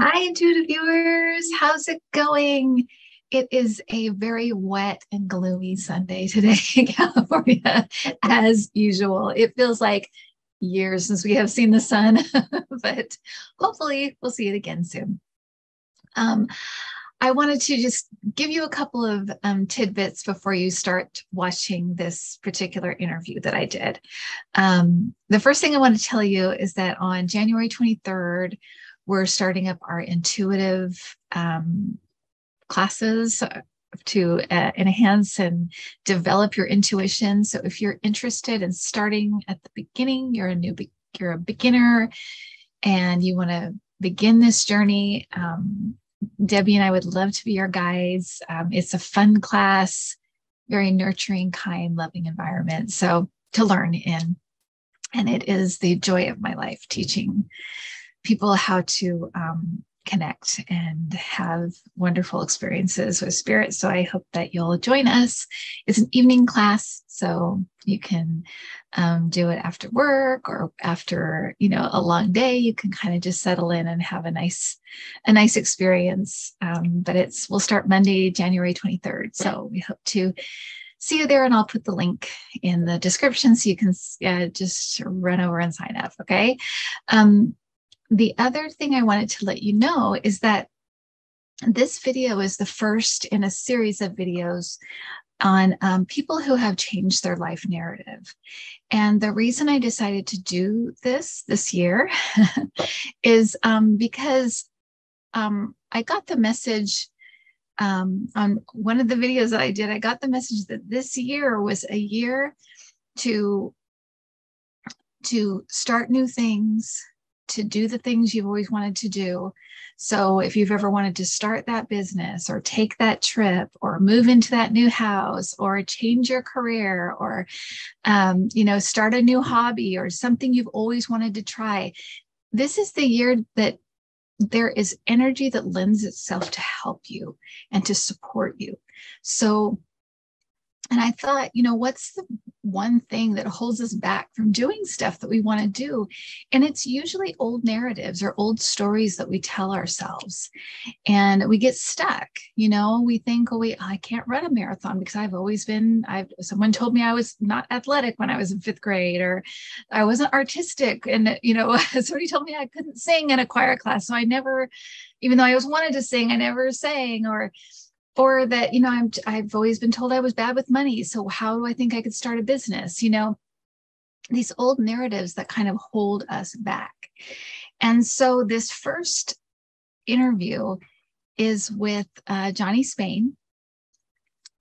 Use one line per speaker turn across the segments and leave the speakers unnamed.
Hi, Intuitive viewers. How's it going? It is a very wet and gloomy Sunday today in California, as usual. It feels like years since we have seen the sun, but hopefully we'll see it again soon. Um, I wanted to just give you a couple of tidbits before you start watching this particular interview that I did. The first thing I want to tell you is that on January 23rd, we're starting up our intuitive classes to enhance and develop your intuition. So if you're interested in starting at the beginning, you're a beginner and you want to begin this journey, Debbie and I would love to be your guides. It's a fun class, very nurturing, kind, loving environment. So to learn in, and it is the joy of my life teaching people how to connect and have wonderful experiences with spirit. So I hope that you'll join us. It's an evening class, so you can do it after work or after, a long day. You can kind of just settle in and have a nice experience. But we'll start Monday, January 23rd. So we hope to see you there, and I'll put the link in the description so you can just run over and sign up. Okay. The other thing I wanted to let you know is that this video is the first in a series of videos on people who have changed their life narrative. And the reason I decided to do this year is because I got the message on one of the videos that I did. I got the message that this year was a year to start new things, to do the things you've always wanted to do. So if you've ever wanted to start that business or take that trip or move into that new house or change your career or, start a new hobby or something you've always wanted to try, this is the year that there is energy that lends itself to help you and to support you. So, and I thought, what's the one thing that holds us back from doing stuff that we want to do? And it's usually old narratives or old stories that we tell ourselves. And we get stuck. We think, I can't run a marathon because someone told me I was not athletic when I was in fifth grade, or I wasn't artistic. And, somebody told me I couldn't sing in a choir class. So I never, even though I always wanted to sing, I never sang, or that, I've always been told I was bad with money. So how do I think I could start a business? These old narratives that kind of hold us back. And so this first interview is with Johnny Spain.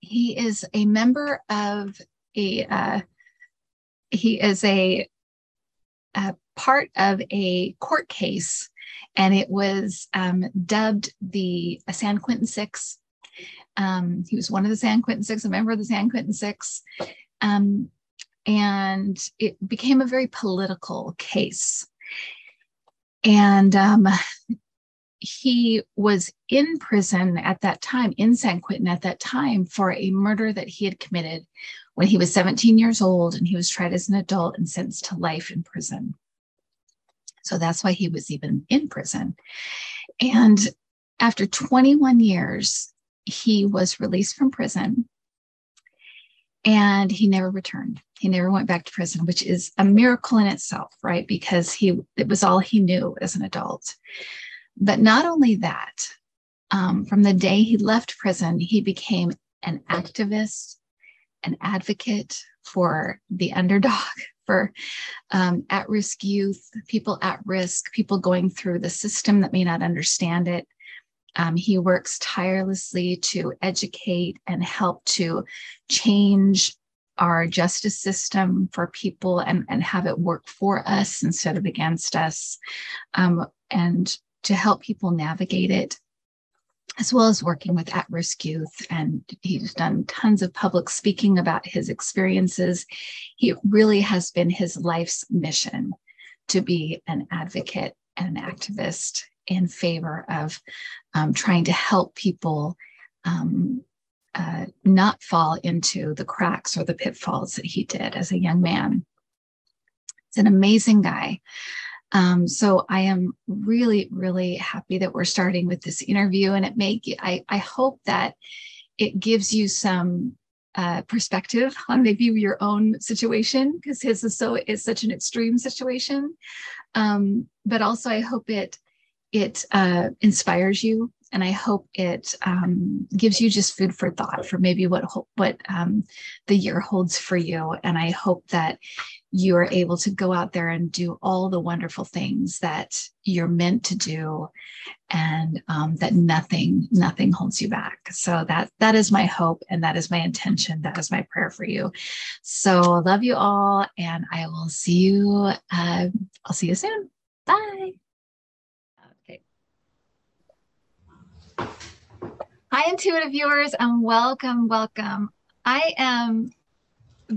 He is a member of he is a part of a court case, and it was dubbed the San Quentin Six. He was one of the San Quentin Six, a member of the San Quentin Six. And it became a very political case. And he was in prison at that time, in San Quentin at that time, for a murder that he had committed when he was 17 years old, and he was tried as an adult and sentenced to life in prison. So that's why he was even in prison. And after 21 years, he was released from prison, and he never returned. He never went back to prison, which is a miracle in itself, right? Because it was all he knew as an adult. But not only that, from the day he left prison, he became an activist, an advocate for the underdog, for at-risk youth, people at risk, people going through the system that may not understand it. He works tirelessly to educate and help to change our justice system for people and have it work for us instead of against us, and to help people navigate it, as well as working with at-risk youth. And he's done tons of public speaking about his experiences. It really has been his life's mission to be an advocate and an activist in favor of trying to help people not fall into the cracks or the pitfalls that he did as a young man. He's an amazing guy. So I am really, really happy that we're starting with this interview, and I hope that it gives you some perspective on maybe your own situation, because his is such an extreme situation. But also I hope it inspires you, and I hope it gives you just food for thought for maybe what the year holds for you. And I hope that you are able to go out there and do all the wonderful things that you're meant to do, and that nothing holds you back. So that is my hope, and that is my intention. That is my prayer for you. So I love you all, and I will see you. I'll see you soon. Bye. Okay. Hi, intuitive viewers, and welcome. I am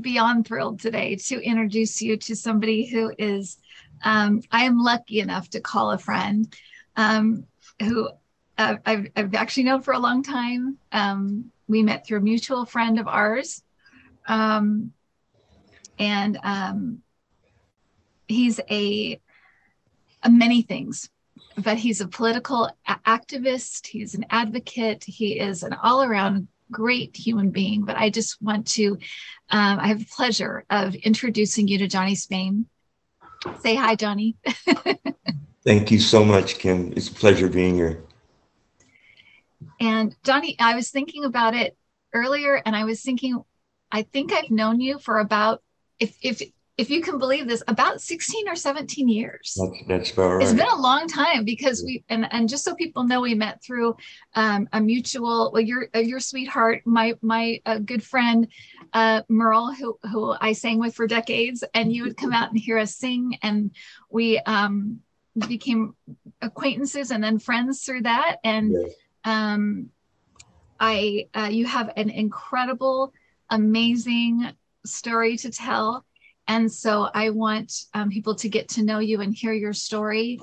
beyond thrilled today to introduce you to somebody who is, I am lucky enough to call a friend, who I've actually known for a long time. We met through a mutual friend of ours. He's a many things, but he's a political activist. He's an advocate. He is an all-around great human being. But I just want to, I have the pleasure of introducing you to Johnny Spain. Say hi, Johnny.
Thank you so much, Kim. It's a pleasure being here.
And Johnny, I was thinking about it earlier, and I was thinking, I think I've known you for about, if you can believe this, about 16 or 17 years.
That's about right.
It's been a long time, because and just so people know, we met through a mutual, well, your sweetheart, my good friend, Merle, who I sang with for decades, and you would come out and hear us sing, and we became acquaintances and then friends through that. And yes. You have an incredible, amazing story to tell. And so I want people to get to know you and hear your story.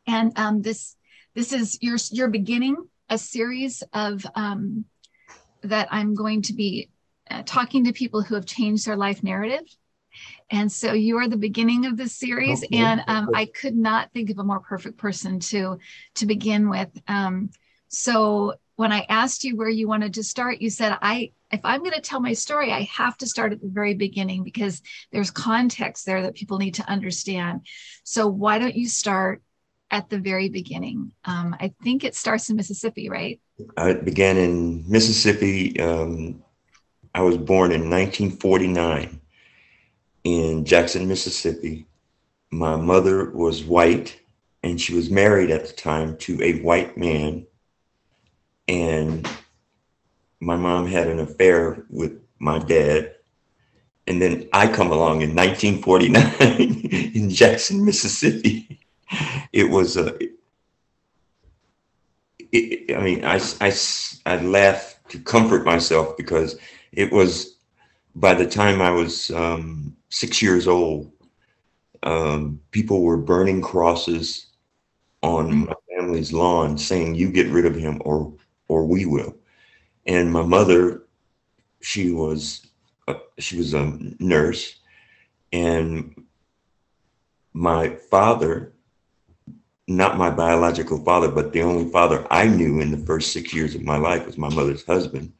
And this is your beginning a series of that I'm going to be talking to people who have changed their life narrative. And so you are the beginning of this series. Okay. And I could not think of a more perfect person to begin with. So when I asked you where you wanted to start, you said, if I'm going to tell my story, I have to start at the very beginning, because there's context there that people need to understand. So why don't you start at the very beginning? I think it starts in Mississippi, right?
I began in Mississippi. I was born in 1949 in Jackson, Mississippi. My mother was white, and she was married at the time to a white man. And my mom had an affair with my dad. And then I come along in 1949 in Jackson, Mississippi. It was I laugh to comfort myself, because it was, by the time I was 6 years old, people were burning crosses on my family's lawn saying, "You get rid of him or we will." And my mother, she was a nurse, and my father, not my biological father, but the only father I knew in the first 6 years of my life, was my mother's husband,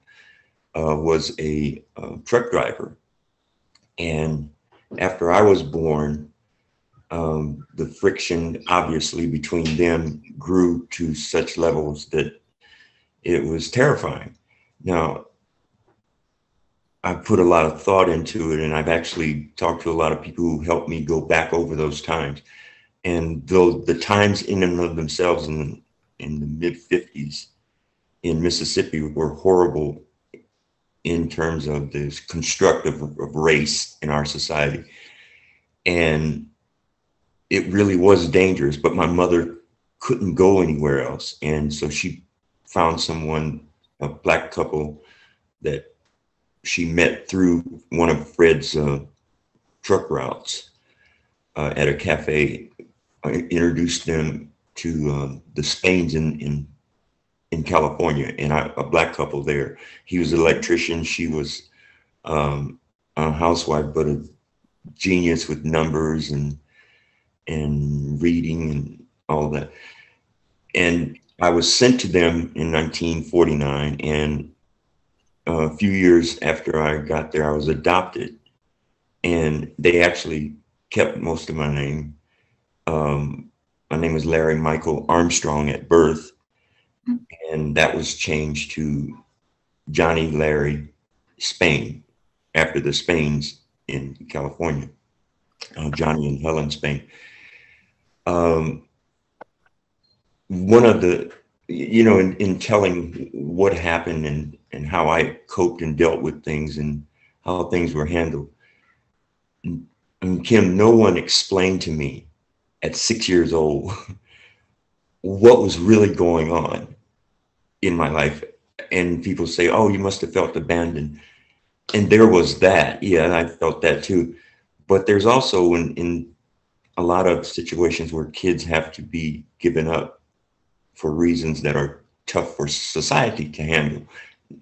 was a truck driver. And after I was born, the friction, obviously, between them grew to such levels that it was terrifying. Now, I've put a lot of thought into it, and I've actually talked to a lot of people who helped me go back over those times. And though the times in and of themselves in the mid-50s in Mississippi were horrible in terms of this construct of race in our society, and it really was dangerous, but my mother couldn't go anywhere else. And so she found someone, a black couple that she met through one of Fred's truck routes at a cafe. I introduced them to the Spains in California, and a black couple there. He was an electrician. She was a housewife, but a genius with numbers. and reading and all that. And I was sent to them in 1949, and a few years after I got there, I was adopted, and they actually kept most of my name. My name was Larry Michael Armstrong at birth, and that was changed to Johnny Larry Spain after the Spains in California, Johnny and Helen Spain. One of the, in telling what happened and how I coped and dealt with things and how things were handled, and Kim, no one explained to me at 6 years old what was really going on in my life. And people say, oh, you must have felt abandoned. And there was that. Yeah, I felt that too. But there's also in a lot of situations where kids have to be given up for reasons that are tough for society to handle,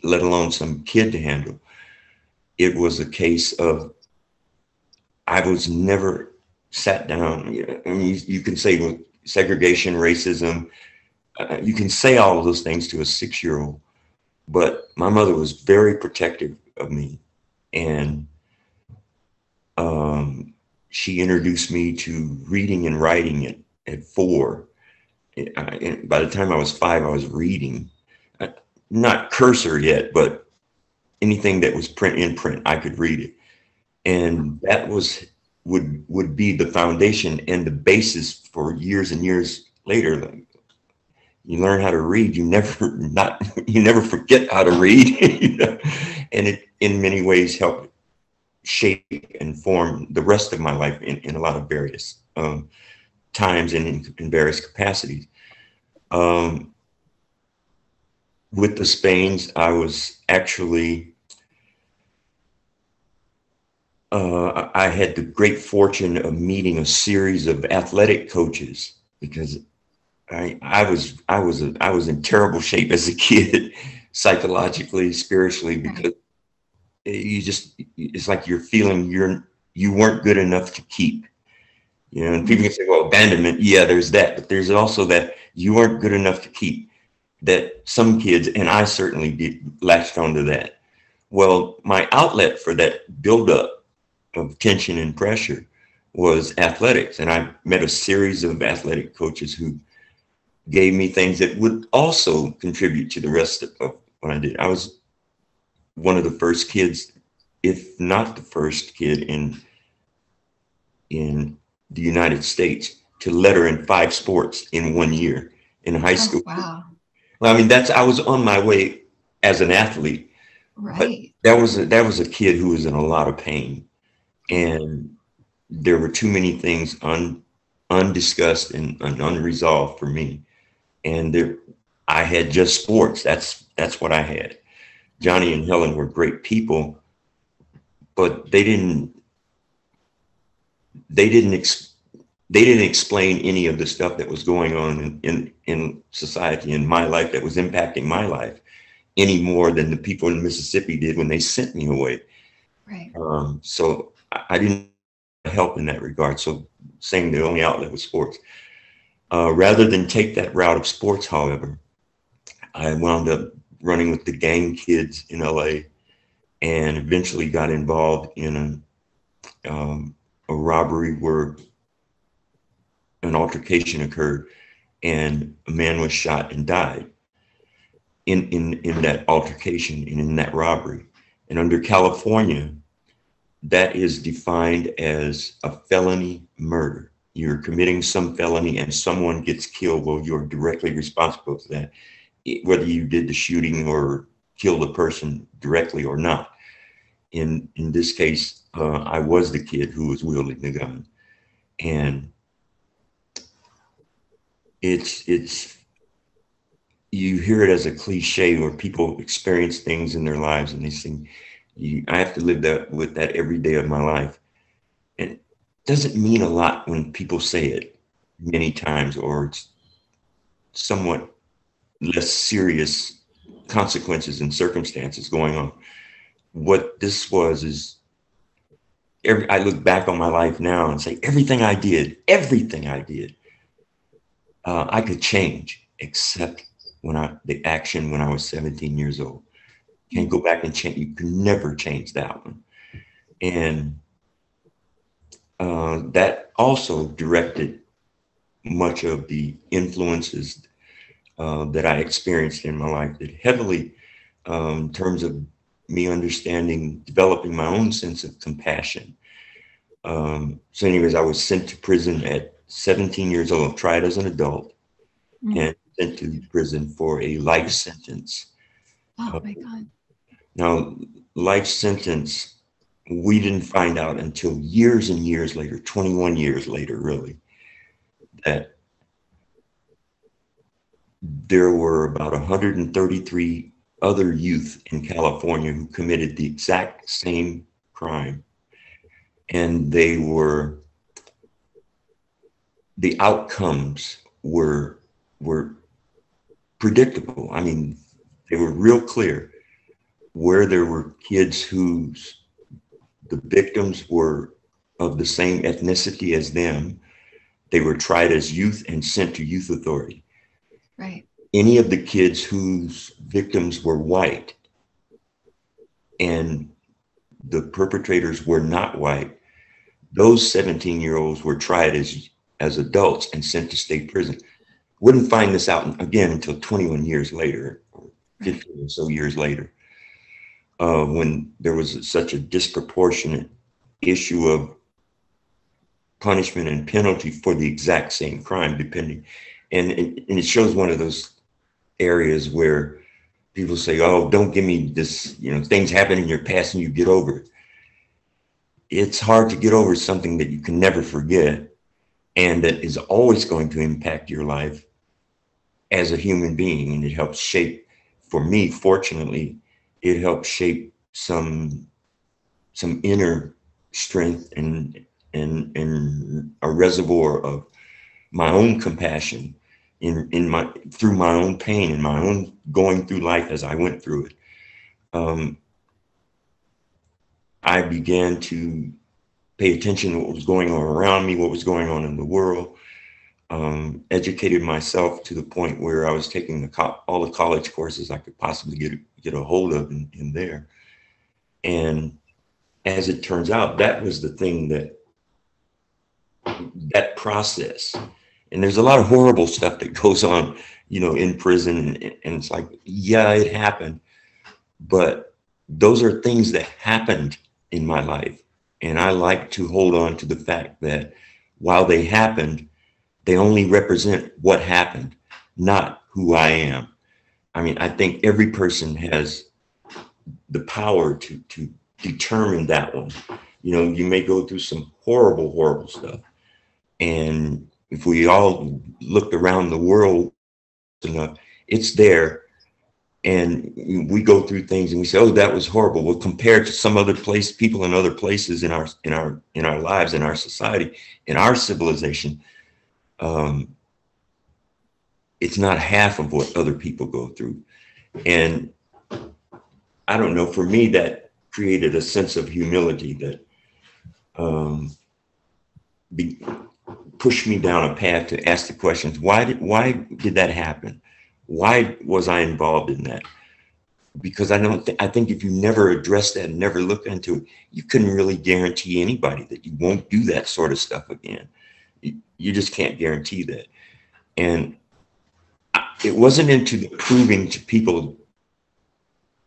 let alone some kid to handle. It was a case of, I was never sat down. I mean, you can say with segregation, racism, you can say all of those things to a 6-year-old, but my mother was very protective of me. And she introduced me to reading and writing at 4. And by the time I was 5, I was reading, not cursor yet, but anything that was in print, I could read it. And that would be the foundation and the basis for years and years later. Like, you learn how to read, you never forget how to read, and it in many ways helped shape and form the rest of my life in a lot of various times and in various capacities. With the Spains, I was actually, I had the great fortune of meeting a series of athletic coaches, because I was in terrible shape as a kid, psychologically, spiritually, because it's like you're feeling you weren't good enough to keep. And people can say, well, abandonment, yeah, there's that, but there's also that you weren't good enough to keep, that some kids, and I certainly latched onto that. Well, my outlet for that buildup of tension and pressure was athletics. And I met a series of athletic coaches who gave me things that would also contribute to the rest of what I did. I was one of the first kids, if not the first kid in the United States to letter in 5 sports in 1 year in high school.
Wow.
Well, I mean, I was on my way as an athlete,
right?
But that was a kid who was in a lot of pain, and there were too many things undiscussed and unresolved for me. And I had just sports. That's what I had. Johnny and Helen were great people, but they didn't explain any of the stuff that was going on in society, in my life, that was impacting my life any more than the people in Mississippi did when they sent me away.
Right.
So I didn't help in that regard. So saying the only outlet was sports. Rather than take that route of sports, however, I wound up running with the gang kids in LA, and eventually got involved in a robbery where an altercation occurred and a man was shot and died in that altercation and in that robbery. And under California, that is defined as a felony murder. You're committing some felony and someone gets killed. Well, you're directly responsible for that, whether you did the shooting or killed the person directly or not. In this case, I was the kid who was wielding the gun. And it's you hear it as a cliche where people experience things in their lives and they think, I have to live with that every day of my life. And it doesn't mean a lot when people say it many times, or it's somewhat less serious consequences and circumstances going on. What this was is I look back on my life now and say, everything I did, I could change, except the action when I was 17 years old. Can't go back and change. You can never change that one. And that also directed much of the influences that I experienced in my life, that heavily, in terms of me understanding, developing my own sense of compassion. So anyways, I was sent to prison at 17 years old, tried as an adult, and sent to prison for a life sentence.
Oh my God.
Now, life sentence, we didn't find out until years and years later, 21 years later, really, that there were about 133 other youth in California who committed the exact same crime. And the outcomes were predictable. I mean, they were real clear. Where there were kids the victims were of the same ethnicity as them, they were tried as youth and sent to youth authority.
Right.
Any of the kids whose victims were white and the perpetrators were not white, those 17-year-olds were tried as adults and sent to state prison. Wouldn't find this out again until 21 years later, or 15 or so years later, when there was such a disproportionate issue of punishment and penalty for the exact same crime, depending. And it shows one of those areas where people say, oh, don't give me this, things happen in your past and you get over it. It's hard to get over something that you can never forget and that is always going to impact your life as a human being. And it helps shape, for me, fortunately, it helped shape some inner strength and a reservoir of my own compassion through my own pain and my own going through life as I went through it. I began to pay attention to what was going on around me, what was going on in the world, educated myself to the point where I was taking all the college courses I could possibly get a hold of in there. And as it turns out, that was the thing that process. And there's a lot of horrible stuff that goes on, in prison. And it's like, yeah, it happened. But those are things that happened in my life. And I like to hold on to the fact that while they happened, they only represent what happened, not who I am. I mean, I think every person has the power to determine that one. You may go through some horrible, horrible stuff. And if we all looked around the world enough, it's there. And we go through things and we say, oh, that was horrible. Well, compared to some other people in other places in our lives, in our society, in our civilization, it's not half of what other people go through. And I don't know, for me, that created a sense of humility that pushed me down a path to ask the questions. Why did that happen? Why was I involved in that? Because I think if you never address that and never look into it, you couldn't really guarantee anybody that you won't do that sort of stuff again. You just can't guarantee that. And it wasn't into the proving to people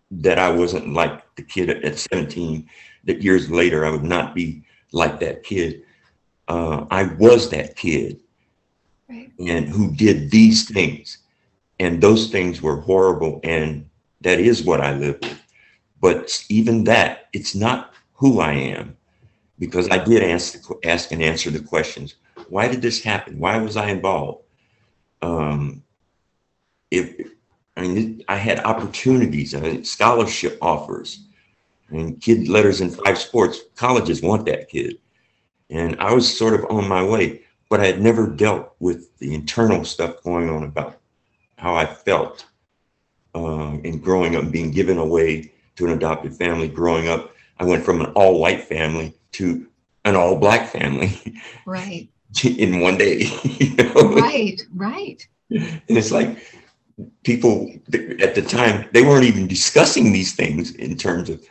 that I wasn't like the kid at 17, that years later I would not be like that kid. I was that kid,
right,
and who did these things. And those things were horrible. And that is what I live with. But even that, it's not who I am, because I did ask and answer the questions. Why did this happen? Why was I involved? I had opportunities, I had scholarship offers, and kid letters in 5 sports. Colleges want that kid. And I was sort of on my way, but I had never dealt with the internal stuff going on about how I felt in growing up, being given away to an adopted family, growing up. I went from an all-white family to an all-black family.
Right.
In one day. You know?
Right. Right.
And it's like people at the time, they weren't even discussing these things in terms of,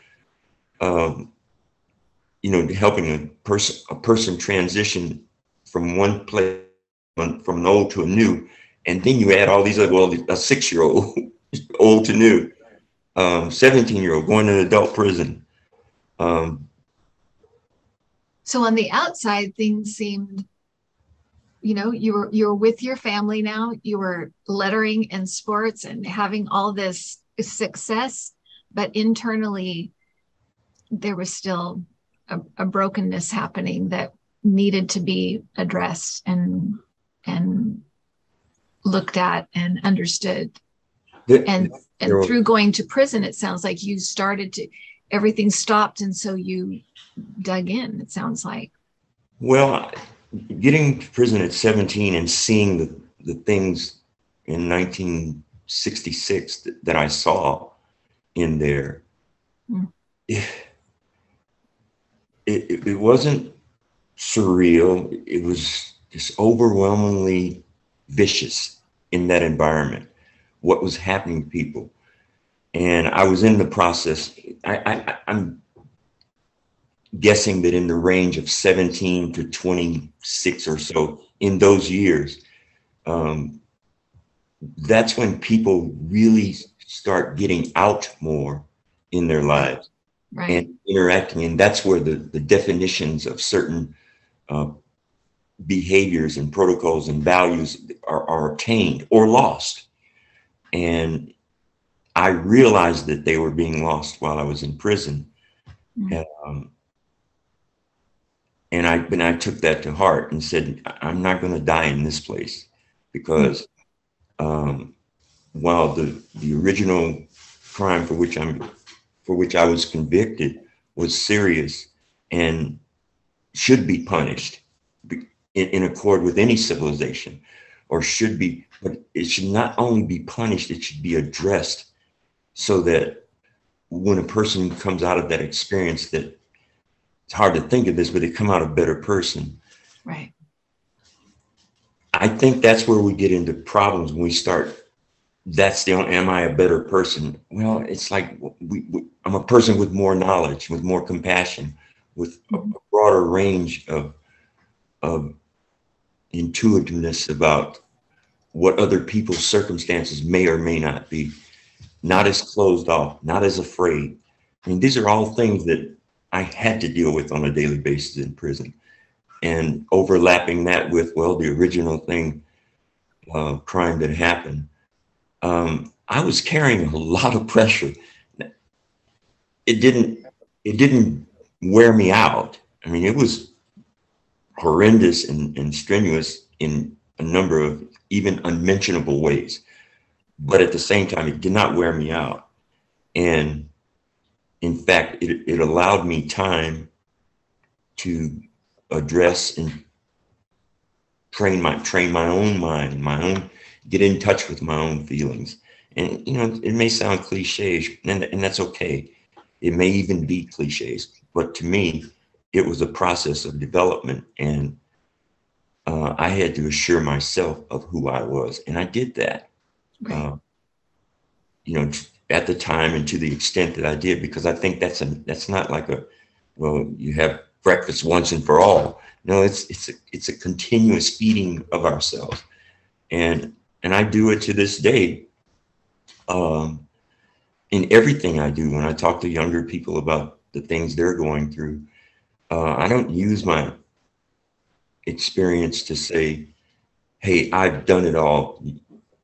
you know, helping a person transition from one place, from an old to a new. And then you add all these other, well, a 6-year-old, old to new, 17-year-old going to adult prison.
So on the outside, things seemed, you know, you were with your family now, you were lettering and sports and having all this success, but internally there was still a brokenness happening that needed to be addressed and looked at and understood. And through going to prison, it sounds like you started to, everything stopped, and so you dug in, it sounds like.
Well, getting to prison at 17 and seeing the things in 1966 that I saw in there, it wasn't surreal. It was just overwhelmingly vicious in that environment, what was happening to people. And I was in the process. I'm guessing that in the range of 17 to 26 or so, in those years, that's when people really start getting out more in their lives. Right. And interacting. And that's where the definitions of certain behaviors and protocols and values are obtained or lost. And I realized that they were being lost while I was in prison. Mm-hmm. And I took that to heart and said, I'm not going to die in this place, because while the original crime for which I was convicted was serious and should be punished in accord with any civilization, or should be, but it should not only be punished, it should be addressed, so that when a person comes out of that experience, that it's hard to think of this, but they come out a better person.
Right.
I think that's where we get into problems when we start. That's the only, am I a better person? Well, it's like I'm a person with more knowledge, with more compassion, with a broader range of intuitiveness about what other people's circumstances may or may not be. Not as closed off, not as afraid. I mean, these are all things that I had to deal with on a daily basis in prison. And overlapping that with, well, the original thing, crime that happened, I was carrying a lot of pressure. It didn't wear me out. I mean, it was horrendous and strenuous in a number of even unmentionable ways. But at the same time, it did not wear me out. And in fact, it allowed me time to address and train my own mind, get in touch with my own feelings. And, you know, it may sound cliche, and that's okay. It may even be cliches, but to me, it was a process of development. And I had to assure myself of who I was. And I did that. Right. You know, at the time and to the extent that I did, because I think that's not like well, you have breakfast once and for all. No, it's a continuous feeding of ourselves, and I do it to this day. In everything I do, when I talk to younger people about the things they're going through, I don't use my experience to say, "Hey, I've done it all.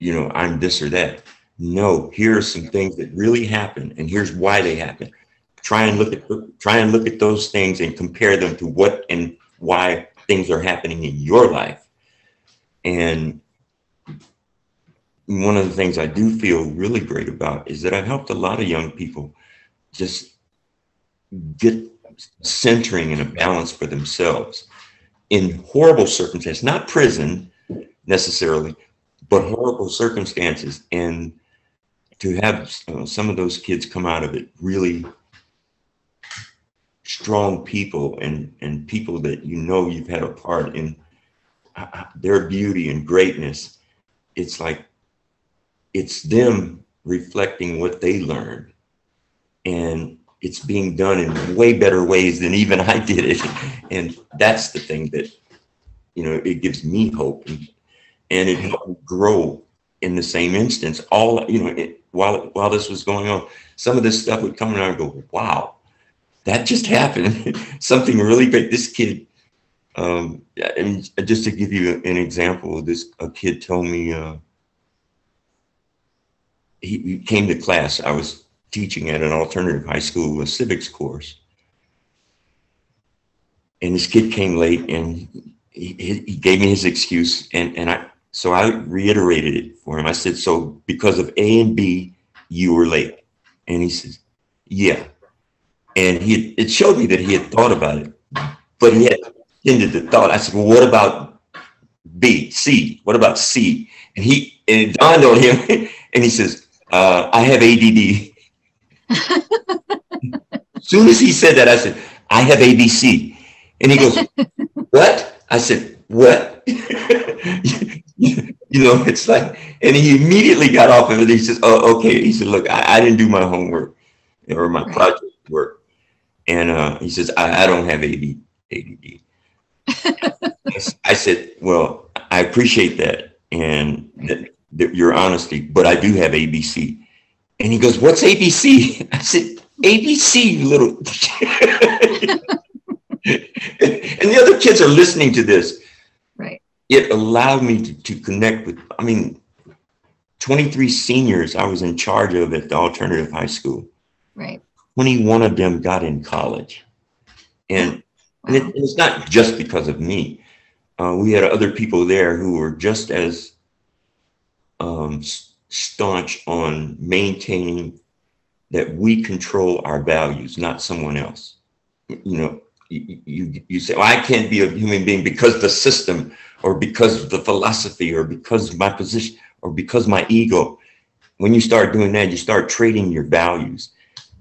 You know, I'm this or that." No, here are some things that really happen, and here's why they happen. Try and look at those things and compare them to what and why things are happening in your life. And one of the things I do feel really great about is that I've helped a lot of young people just get centering and a balance for themselves in horrible circumstances, not prison necessarily, but horrible circumstances. And to have some of those kids come out of it really strong people and people that you know you've had a part in their beauty and greatness. It's like it's them reflecting what they learned, and it's being done in way better ways than even I did it. And that's the thing that, you know, it gives me hope, and it helped me grow in the same instance. All, you know, while this was going on, some of this stuff would come and I would go, wow, that just happened. Something really great. This kid, and just to give you an example, a kid told me, he came to class. I was teaching at an alternative high school, a civics course. And this kid came late, and he gave me his excuse, so I reiterated it for him. I said, so because of A and B, you were late. And he says, yeah. And it showed me that he had thought about it, but he had ended the thought. I said, well, what about B, C? What about C? And it dawned on him, and he says, I have ADD. As soon as he said that, I said, I have ABC. And he goes, what? I said, what? You know, it's like, and he immediately got off of it. He says, oh, okay. He said, look, I didn't do my homework or my project work. And he says, I don't have ADD. I said, well, I appreciate that and your honesty, but I do have ABC. And he goes, what's ABC? I said, ABC, you little. And the other kids are listening to this.
Right.
It allowed me to connect with, 23 seniors I was in charge of at the alternative high school.
Right.
21 of them got in college. And, wow. And it's not just because of me. We had other people there who were just as staunch on maintaining that we control our values, not someone else. You know, you say, well, I can't be a human being because the system, or because of the philosophy, or because of my position, or because my ego. When you start doing that, you start trading your values.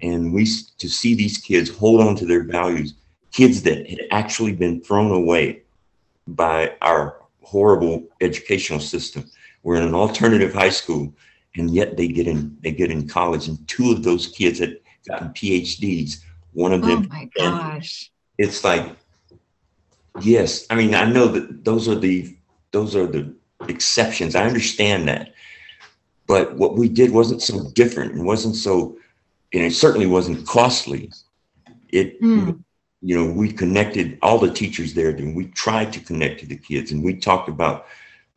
And to see these kids hold on to their values, kids that had actually been thrown away by our horrible educational system. We're in an alternative high school, and yet they get in college. And two of those kids had gotten PhDs. One of them.
Oh my gosh.
It's like, yes. I mean, I know that those are the exceptions. I understand that. But what we did wasn't so different, and wasn't so, and it certainly wasn't costly. You know, we connected all the teachers there, and we tried to connect to the kids, and we talked about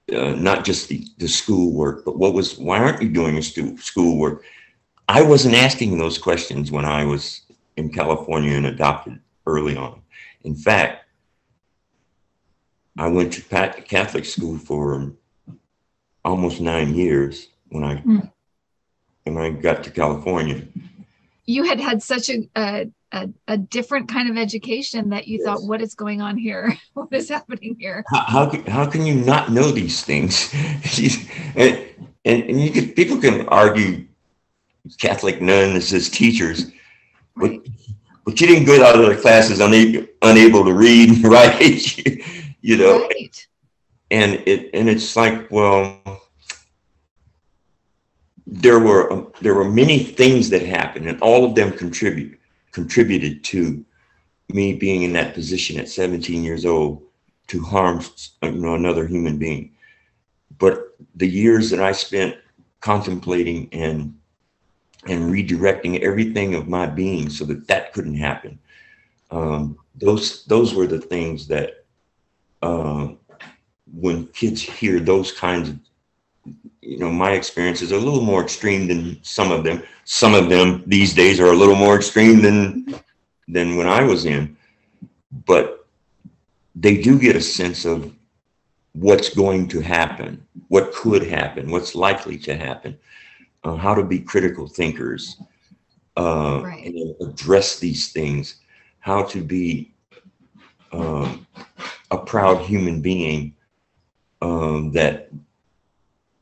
not just the schoolwork, but why aren't you doing your schoolwork? I wasn't asking those questions when I was in California and adopted early on. In fact, I went to Catholic school for almost 9 years when I got to California.
You had such a different kind of education that you thought, what is going on here? What is happening here?
How can you not know these things? and people can argue Catholic nuns as teachers, right. but you didn't go out of the classes unable to read and write, you know. Right. And it's like, well, there were many things that happened, and all of them contributed to me being in that position at 17 years old to harm, another human being. But the years that I spent contemplating and redirecting everything of my being so that couldn't happen, those were the things that when kids hear those kinds of, my experience is a little more extreme than some of them. Some of them these days are a little more extreme than when I was in, but they do get a sense of what's going to happen, what could happen, what's likely to happen, how to be critical thinkers, right. And address these things, how to be a proud human being that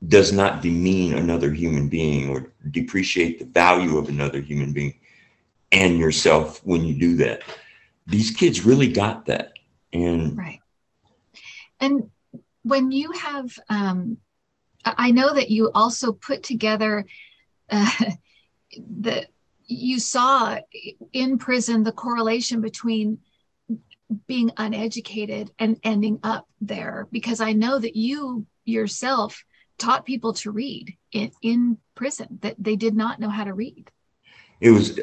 does not demean another human being or depreciate the value of another human being and yourself when you do that. these kids really got that. And
right. And when you have, I know that you also put together the, you saw in prison the correlation between being uneducated and ending up there, because I know that you yourself taught people to read in prison, that they did not know how to read.
it was,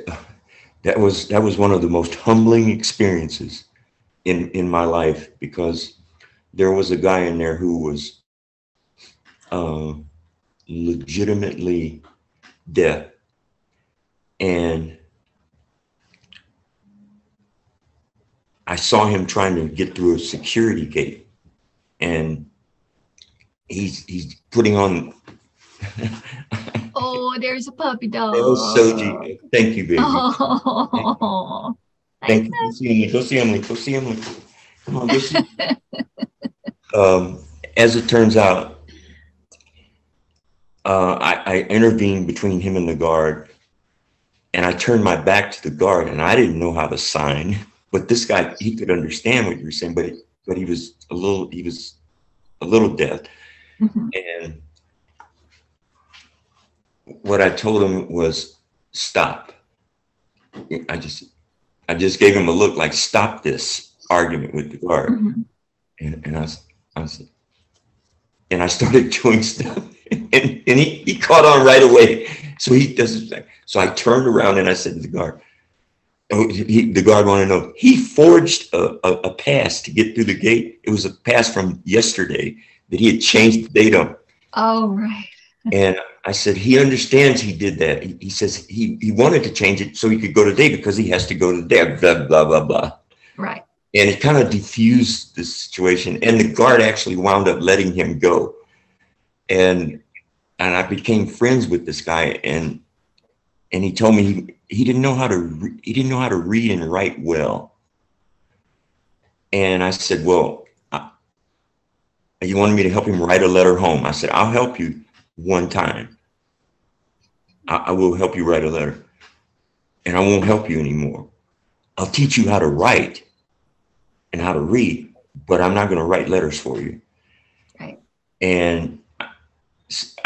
that was one of the most humbling experiences in my life, because there was a guy in there who was legitimately deaf, and I saw him trying to get through a security gate, and he's putting on.
Oh, there's a puppy dog.
Oh, Soji, thank you, baby.
Oh,
thank you. Go see Emily. Go see Emily. Go see Emily. Come on, go see. As it turns out, I intervened between him and the guard, and I turned my back to the guard, and I didn't know how to sign. But this guy, he could understand what you were saying, but he was a little deaf.
Mm-hmm.
And what I told him was, stop. I just gave him a look like, stop this argument with the guard.
Mm-hmm.
And I started doing stuff, and he caught on right away. So he does. So I turned around and I said to the guard, the guard wanted to know, he forged a pass to get through the gate. It was a pass from yesterday that he had changed the date on.
Oh, right.
And I said, he understands he did that. He says he wanted to change it so he could go today because he has to go today, blah, blah, blah, blah.
Right.
And it kind of diffused the situation. And the guard actually wound up letting him go. And I became friends with this guy. And he told me he didn't know how to read and write well. And I said, well, you wanted me to help him write a letter home. I said, I'll help you one time. I will help you write a letter, and I won't help you anymore. I'll teach you how to write and how to read, but I'm not going to write letters for you.
Right.
And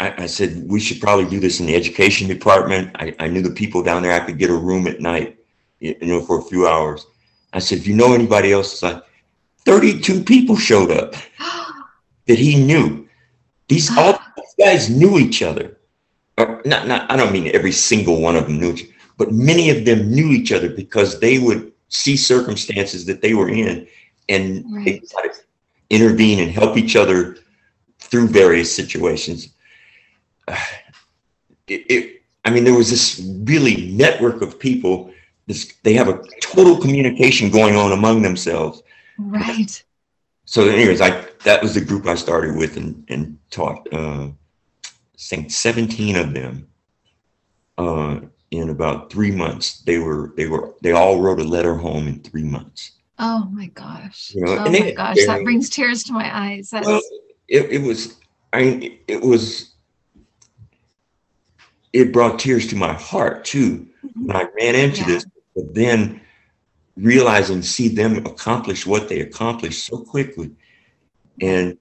I said, we should probably do this in the education department. I knew the people down there. I could get a room at night, for a few hours. I said, if you know anybody else, it's like 32 people showed up that he knew. All these guys knew each other. Not, I don't mean every single one of them knew each other, but many of them knew each other because they would see circumstances that they were in, and they tried to intervene and help each other through various situations. There was this really network of people. They have a total communication going on among themselves.
Right.
So anyways, that was the group I started with and taught, I think 17 of them in about 3 months. They all wrote a letter home in 3 months.
Oh my gosh.
Oh
my gosh. That brings tears to my eyes.
Well, it brought tears to my heart too, when I ran into this, but then see them accomplish what they accomplished so quickly. And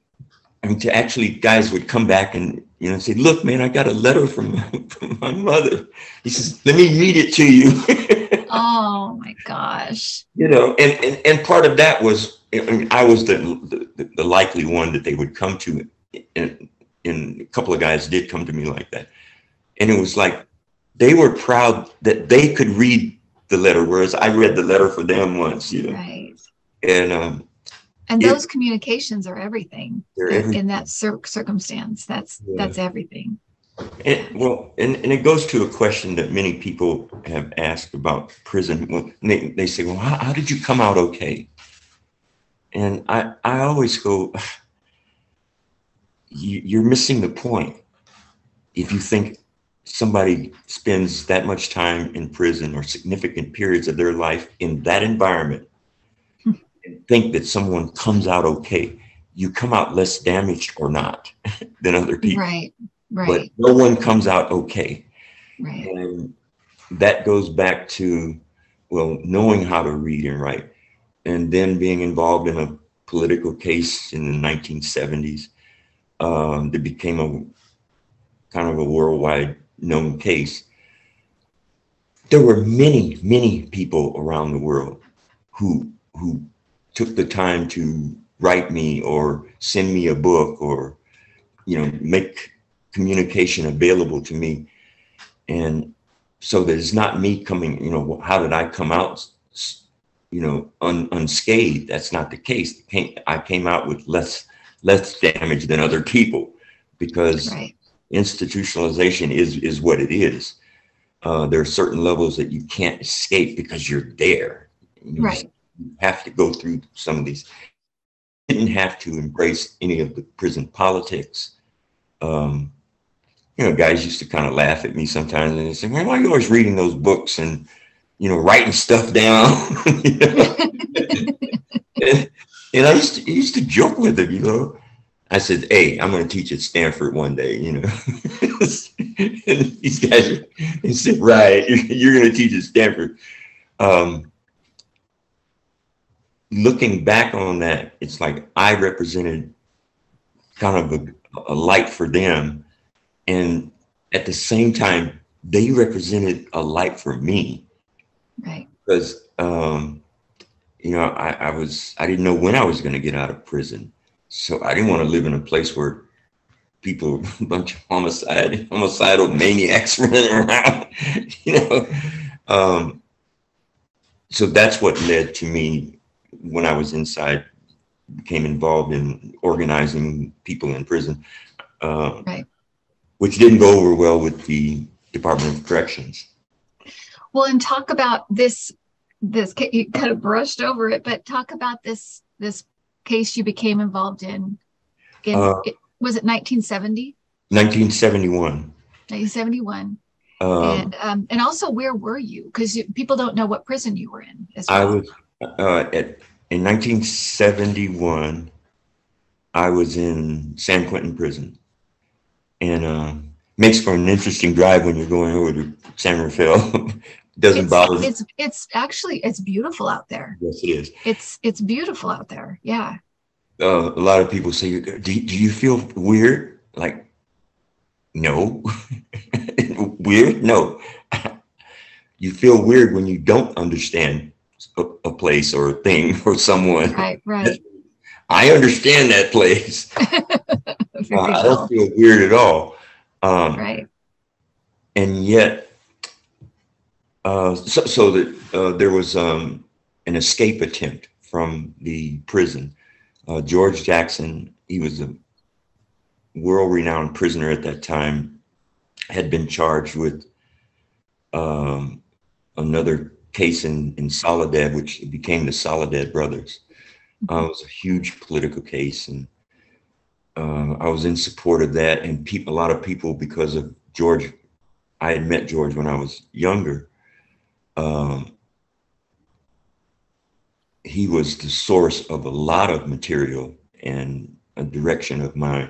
to actually, guys would come back and say, look, man, I got a letter from my mother. He says, let me read it to you.
Oh my gosh.
And part of that was, I was the likely one that they would come to, and a couple of guys did come to me like that. And it was like, they were proud that they could read the letter, whereas I read the letter for them once,
Right.
And
those communications are everything.
Everything.
In that circumstance. That's everything.
And it goes to a question that many people have asked about prison. Well, they say, well, how did you come out okay? And I always go, you're missing the point. If you think somebody spends that much time in prison or significant periods of their life in that environment and think that someone comes out okay, you come out less damaged or not than other people.
Right.
But no one comes out okay.
Right.
And that goes back to, knowing how to read and write. and then being involved in a political case in the 1970s that became a kind of a worldwide known case. There were many, many people around the world who took the time to write me or send me a book or, you know, make communication available to me. And so that it's not me coming, you know, how did I come out, you know, unscathed? That's not the case. I came out with less damage than other people, because
Right.
institutionalization is what it is. There are certain levels that you can't escape because you're there.
Right.
You have to go through some of these. Didn't have to embrace any of the prison politics. You know, guys used to kind of laugh at me sometimes and they say, "Man, why are you always reading those books and, you know, writing stuff down?" You know? and I used to joke with them, you know. I said, "Hey, I'm going to teach at Stanford one day," you know. And these guys, they said, "Right, you're going to teach at Stanford." Looking back on that, it's like I represented kind of a light for them. And at the same time, they represented a light for me.
Right.
Because, you know, I didn't know when I was going to get out of prison. So I didn't want to live in a place where people, a bunch of homicidal maniacs running around, you know. So that's what led to me, when I was inside, became involved in organizing people in prison,
Right.
which didn't go over well with the Department of Corrections.
Well, and talk about this you kind of brushed over it, but talk about this case you became involved in was it 1970?
1971.
1971. And also, where were you? Because people don't know what prison you were in as well.
I was in 1971. I was in San Quentin Prison, and makes for an interesting drive when you're going over to San Rafael. Doesn't bother me.
It's actually beautiful out there.
Yes, it is.
It's beautiful out there. Yeah.
A lot of people say, do you feel weird? Like, no. Weird? No. You feel weird when you don't understand a place or a thing or someone.
Right.
I understand that place. I don't feel weird at all.
Right.
And yet, so that there was an escape attempt from the prison. George Jackson, he was a world-renowned prisoner at that time, had been charged with another case in Soledad, which became the Soledad brothers. It was a huge political case, and I was in support of that. And a lot of people, because of George, I had met George when I was younger. He was the source of a lot of material and a direction of my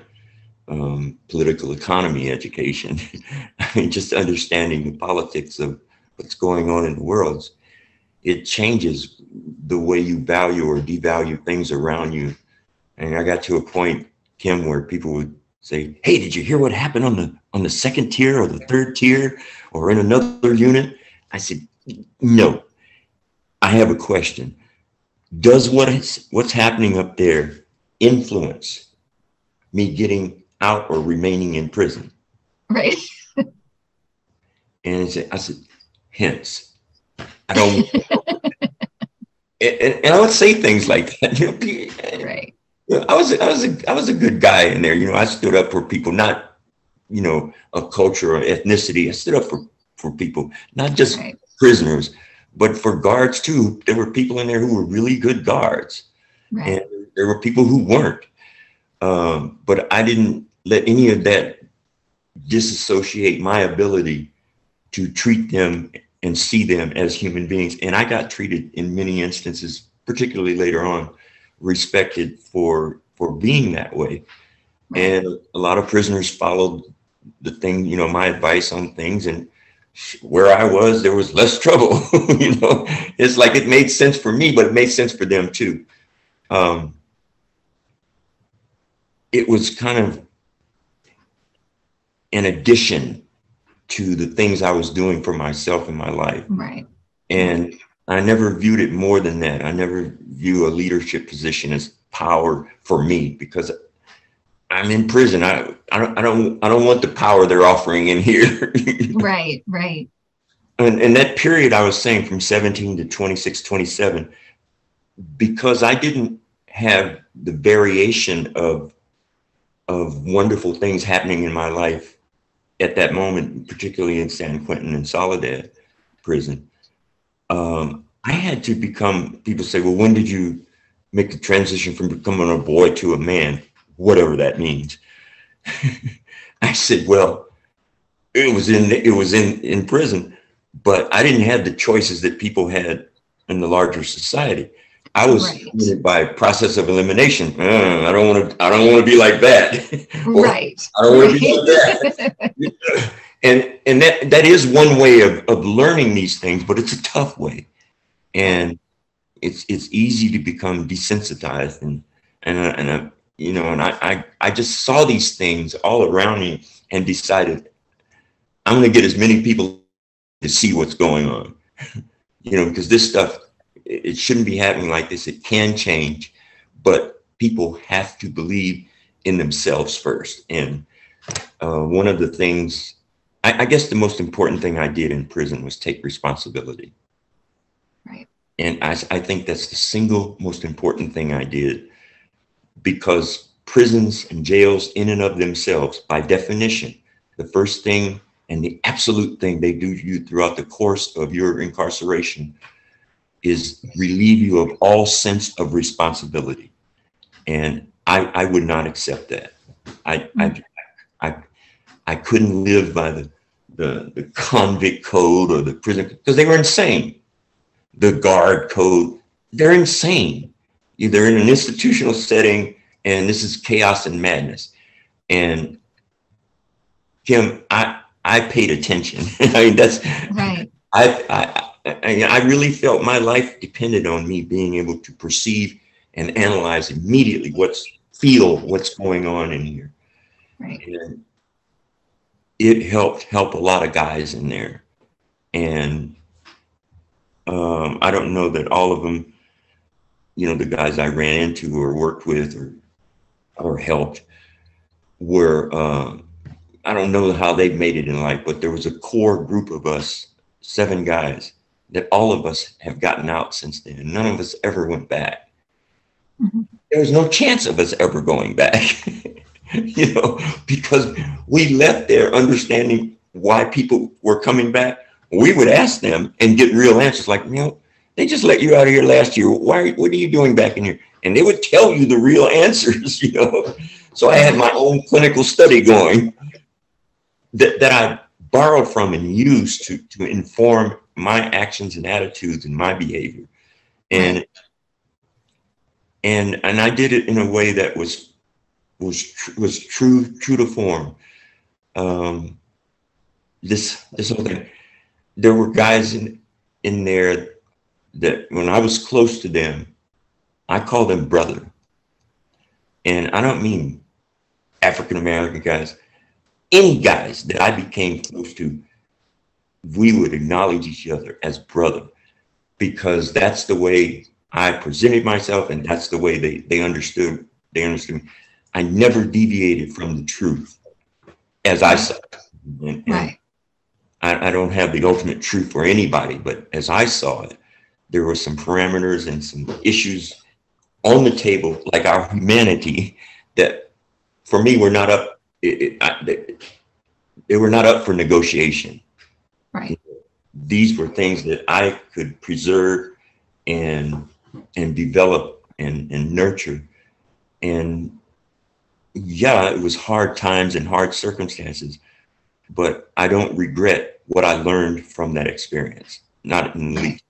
political economy education. I mean, just understanding the politics of what's going on in the world. It changes the way you value or devalue things around you. And I got to a point, Kim, where people would say, "Hey, did you hear what happened on the second tier or the third tier or in another unit?" I said, "No, I have a question. Does what's happening up there influence me getting out or remaining in prison?"
Right.
And I said, hence, I don't. and I would say things like that. You know,
Right.
I was a good guy in there. You know, I stood up for people, not, you know, a culture or ethnicity. I stood up for people, not just prisoners, but for guards too. There were people in there who were really good guards, and there were people who weren't. But I didn't let any of that disassociate my ability to treat them and see them as human beings. And I got treated in many instances, particularly later on, respected for being that way. And a lot of prisoners followed the thing, you know, my advice on things. And where I was, there was less trouble. You know, it's like it made sense for me, but it made sense for them too. It was kind of an addition to the things I was doing for myself in my life.
Right.
And I never viewed it more than that. I never view a leadership position as power for me, because I'm in prison. I don't want the power they're offering in here.
Right, right.
And that period I was saying from 17 to 26, 27, because I didn't have the variation of wonderful things happening in my life at that moment, particularly in San Quentin and Soledad prison. I had to become, people say, well, when did you make the transition from becoming a boy to a man, whatever that means? I said, well, it was in prison, but I didn't have the choices that people had in the larger society. I was limited by process of elimination. I don't want to be like that.
Right.
I don't want to be like that. And that is one way of learning these things, but it's a tough way. And it's easy to become desensitized. And I just saw these things all around me and decided I'm going to get as many people to see what's going on, because this stuff, it shouldn't be happening like this. It can change, but people have to believe in themselves first. And one of the things, I guess the most important thing I did in prison was take responsibility.
Right.
And I think that's the single most important thing I did, because prisons and jails in and of themselves, by definition, the first thing and the absolute thing they do to you throughout the course of your incarceration is relieve you of all sense of responsibility. And I would not accept that. I couldn't live by the convict code or the prison, because they were insane. The guard code, they're insane. They're in an institutional setting, and this is chaos and madness. And Kim, I paid attention. I mean, that's
right.
I really felt my life depended on me being able to perceive and analyze immediately feel what's going on in here.
Right.
And it helped a lot of guys in there. And I don't know that all of them, the guys I ran into or worked with or helped were, I don't know how they've made it in life, but there was a core group of us, 7 guys, that all of us have gotten out since then. None of us ever went back.
Mm-hmm.
There was no chance of us ever going back, because we left there understanding why people were coming back. We would ask them and get real answers like, they just let you out of here last year. What are you doing back in here? And they would tell you the real answers, So I had my own clinical study going that I borrowed from and used to inform my actions and attitudes and my behavior. And I did it in a way that was true to form. This whole thing. There were guys in there that when I was close to them, I called them brother. And I don't mean African-American guys, any guys that I became close to, we would acknowledge each other as brother, because that's the way I presented myself, and that's the way they understood me. I never deviated from the truth as I saw it. And
right.
I don't have the ultimate truth for anybody, but as I saw it, there were some parameters and some issues on the table, like our humanity, that for me were not up. They were not up for negotiation.
Right.
These were things that I could preserve and develop and nurture. And yeah, it was hard times and hard circumstances, but I don't regret what I learned from that experience. Not in the least.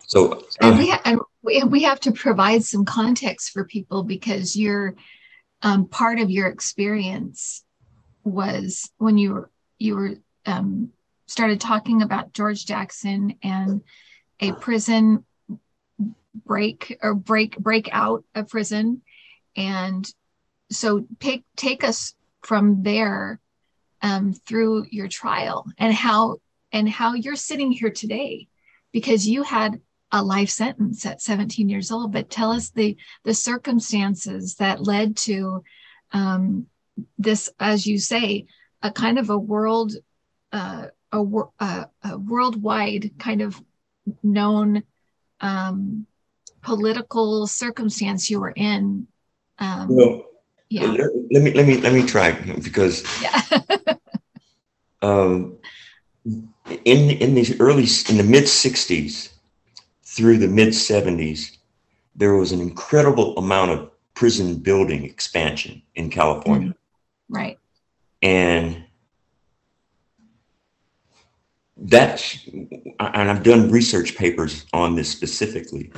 So
we have to provide some context for people, because you're part of your experience was when you were started talking about George Jackson and a prison break out of prison. And so take us from there through your trial and how you're sitting here today, because you had a life sentence at 17 years old. But tell us the circumstances that led to this, as you say, a kind of a worldwide kind of known political circumstance you were in.
Well,
yeah.
Let me try, because
yeah.
in the mid 60s through the mid 70s, there was an incredible amount of prison building expansion in California.
Right.
And I've done research papers on this specifically,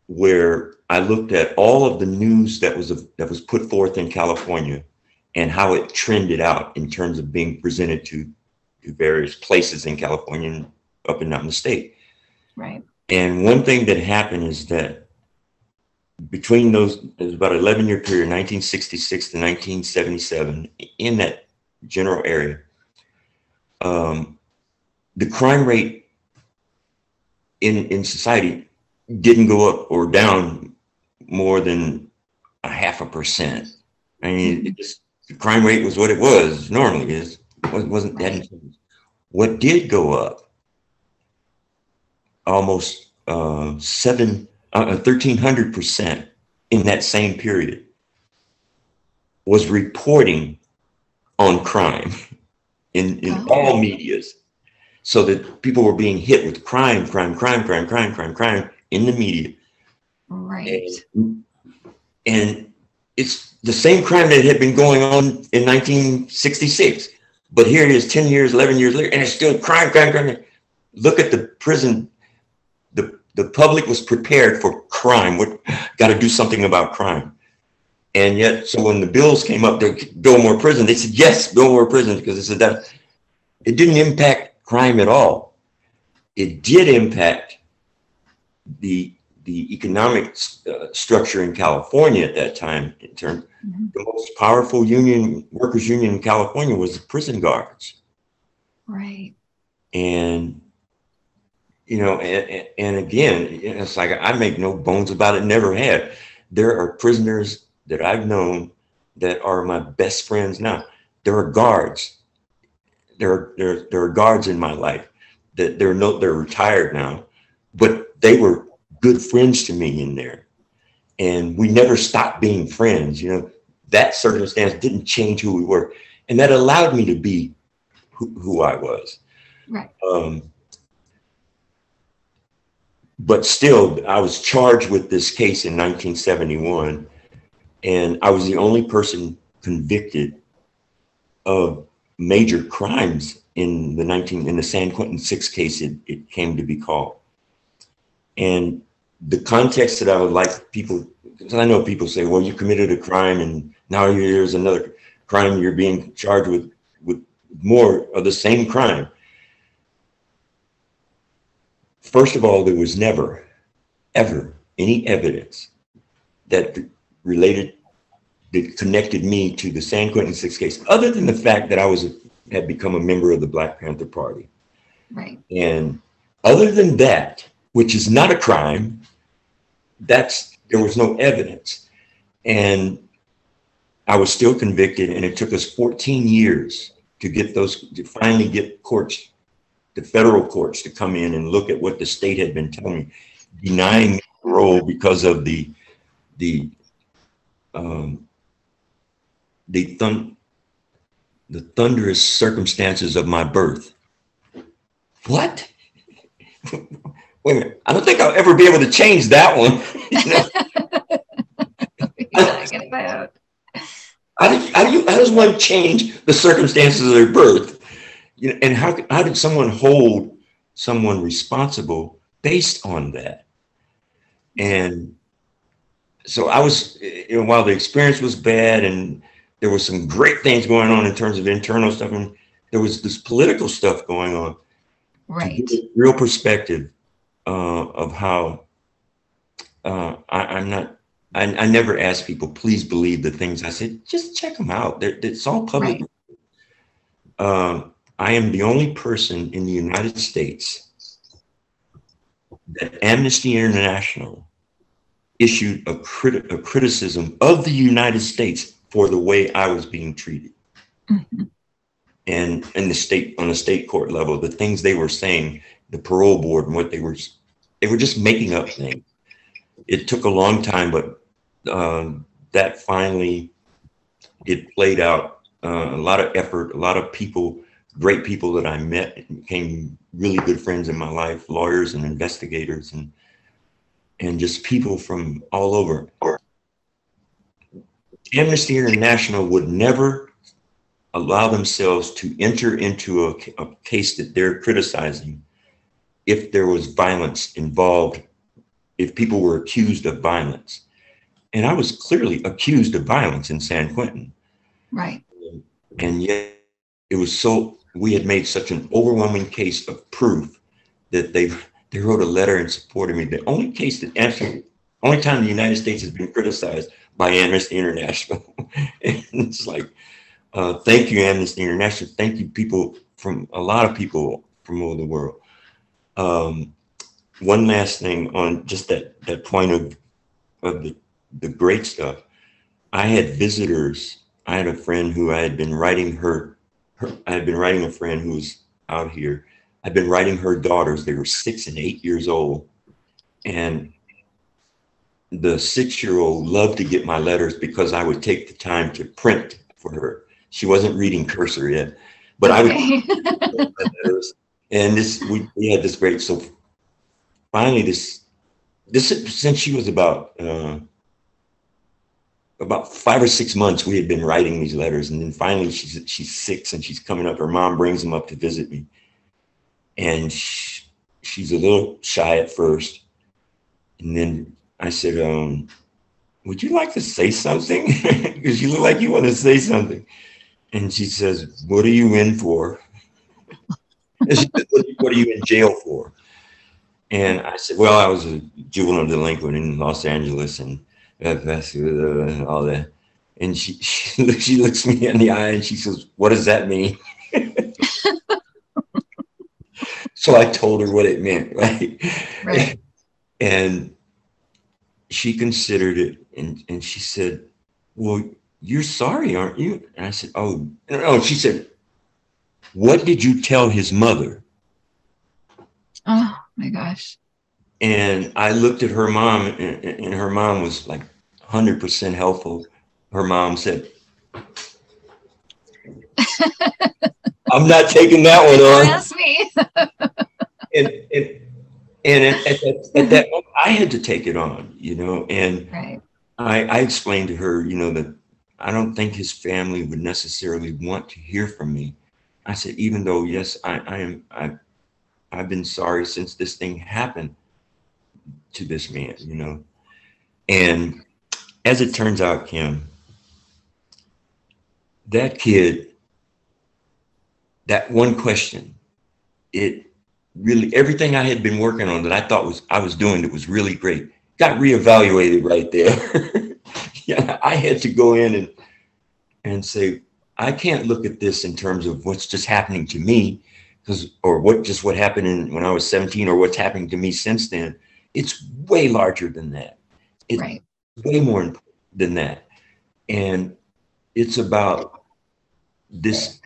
where I looked at all of the news that was put forth in California and how it trended out in terms of being presented to various places in California and up and down the state.
Right.
And one thing that happened is that between those, it was about an 11-year period, 1966 to 1977, in that general area, the crime rate in society didn't go up or down more than 0.5%. I mean, the crime rate was what it was normally is. Wasn't that intense. What did go up almost 1,300% in that same period was reporting on crime in all medias. So that people were being hit with crime in the media.
Right.
And it's the same crime that had been going on in 1966. But here it is 10 years, 11 years later, and it's still crime. Look at the prison. The public was prepared for crime. Got to do something about crime. And yet, so when the bills came up to build more prison, they said, yes, build more prison, because they said that it didn't impact crime at all. It did impact the economic structure in California at that time. In terms, the most powerful workers' union in California was the prison guards.
Right.
And and again, it's like I make no bones about it. Never had. There are prisoners that I've known that are my best friends now. There are guards. There are guards in my life that they're retired now, but they were good friends to me in there, and we never stopped being friends. That circumstance didn't change who we were, and that allowed me to be who I was.
Right.
But still, I was charged with this case in 1971, and I was the only person convicted of major crimes in the San Quentin Six case, it came to be called. And the context that I would like people, because I know people say, well, you committed a crime and now here's another crime, you're being charged with more of the same crime. First of all, there was never, ever any evidence that connected me to the San Quentin Six case, other than the fact that I had become a member of the Black Panther Party.
Right.
And other than that, which is not a crime, there was no evidence. And I was still convicted, and it took us 14 years to finally get courts, the federal courts, to come in and look at what the state had been telling me, denying me parole because of the thunderous circumstances of my birth. What? Wait a minute. I don't think I'll ever be able to change that one. How does one change the circumstances of their birth? And how did someone hold someone responsible based on that? And so I was, while the experience was bad and there were some great things going on in terms of internal stuff, and there was this political stuff going on. To
Right.
give a real perspective of how I'm not, I never ask people, please believe the things I said, just check them out. It's all public.
Right.
I am the only person in the United States that Amnesty International issued a criticism of the United States for the way I was being treated.
Mm-hmm.
And in the state, on the state court level, the things they were saying, the parole board and what they were just making up things. It took a long time, but that finally, it played out. A lot of effort, a lot of people, great people that I met became really good friends in my life, lawyers and investigators and just people from all over. Amnesty International would never allow themselves to enter into a case that they're criticizing if there was violence involved, if people were accused of violence. And I was clearly accused of violence in San Quentin.
Right.
And yet it was so, we had made such an overwhelming case of proof that they wrote a letter in support of me. The only case that actually, only time the United States has been criticized by Amnesty International. And it's like, thank you, Amnesty International. Thank you, people from, a lot of people from all over the world. One last thing on just that point of the great stuff. I had visitors. I had a friend who I had been writing I had been writing a friend who was out here. I'd been writing her daughters. They were 6 and 8 years old. And the 6-year-old loved to get my letters because I would take the time to print for her. She wasn't reading cursor yet, but I would print my letters. And we had this great, so finally this since she was about 5 or 6 months, we had been writing these letters. And then finally she's 6 and she's coming up. Her mom brings them up to visit me. And she's a little shy at first. And then I said, would you like to say something? Because you look like you want to say something. And she says, what are you in for? And she said, what are you in jail for? And I said, well, I was a juvenile delinquent in Los Angeles and all that. And she looks me in the eye and she says, what does that mean? So I told her what it meant, right? And she considered it and she said, well, you're sorry, aren't you? And I said, oh, no. She said, what did you tell his mother?
Oh my gosh.
And I looked at her mom and her mom was like 100% helpful. Her mom said, I'm not taking that one on.
That's me.
and at that moment, I had to take it on, and
right.
I explained to her, that I don't think his family would necessarily want to hear from me. I said, even though, yes, I've been sorry since this thing happened to this man, and as it turns out, Kim, that kid, that one question, it really, everything I had been working on that I thought I was doing that was really great, got reevaluated right there. Yeah, I had to go in and say, I can't look at this in terms of what's just happening to me, or what happened when I was 17, or what's happening to me since then. It's way larger than that. It's
right.
way more important than that. And it's about this.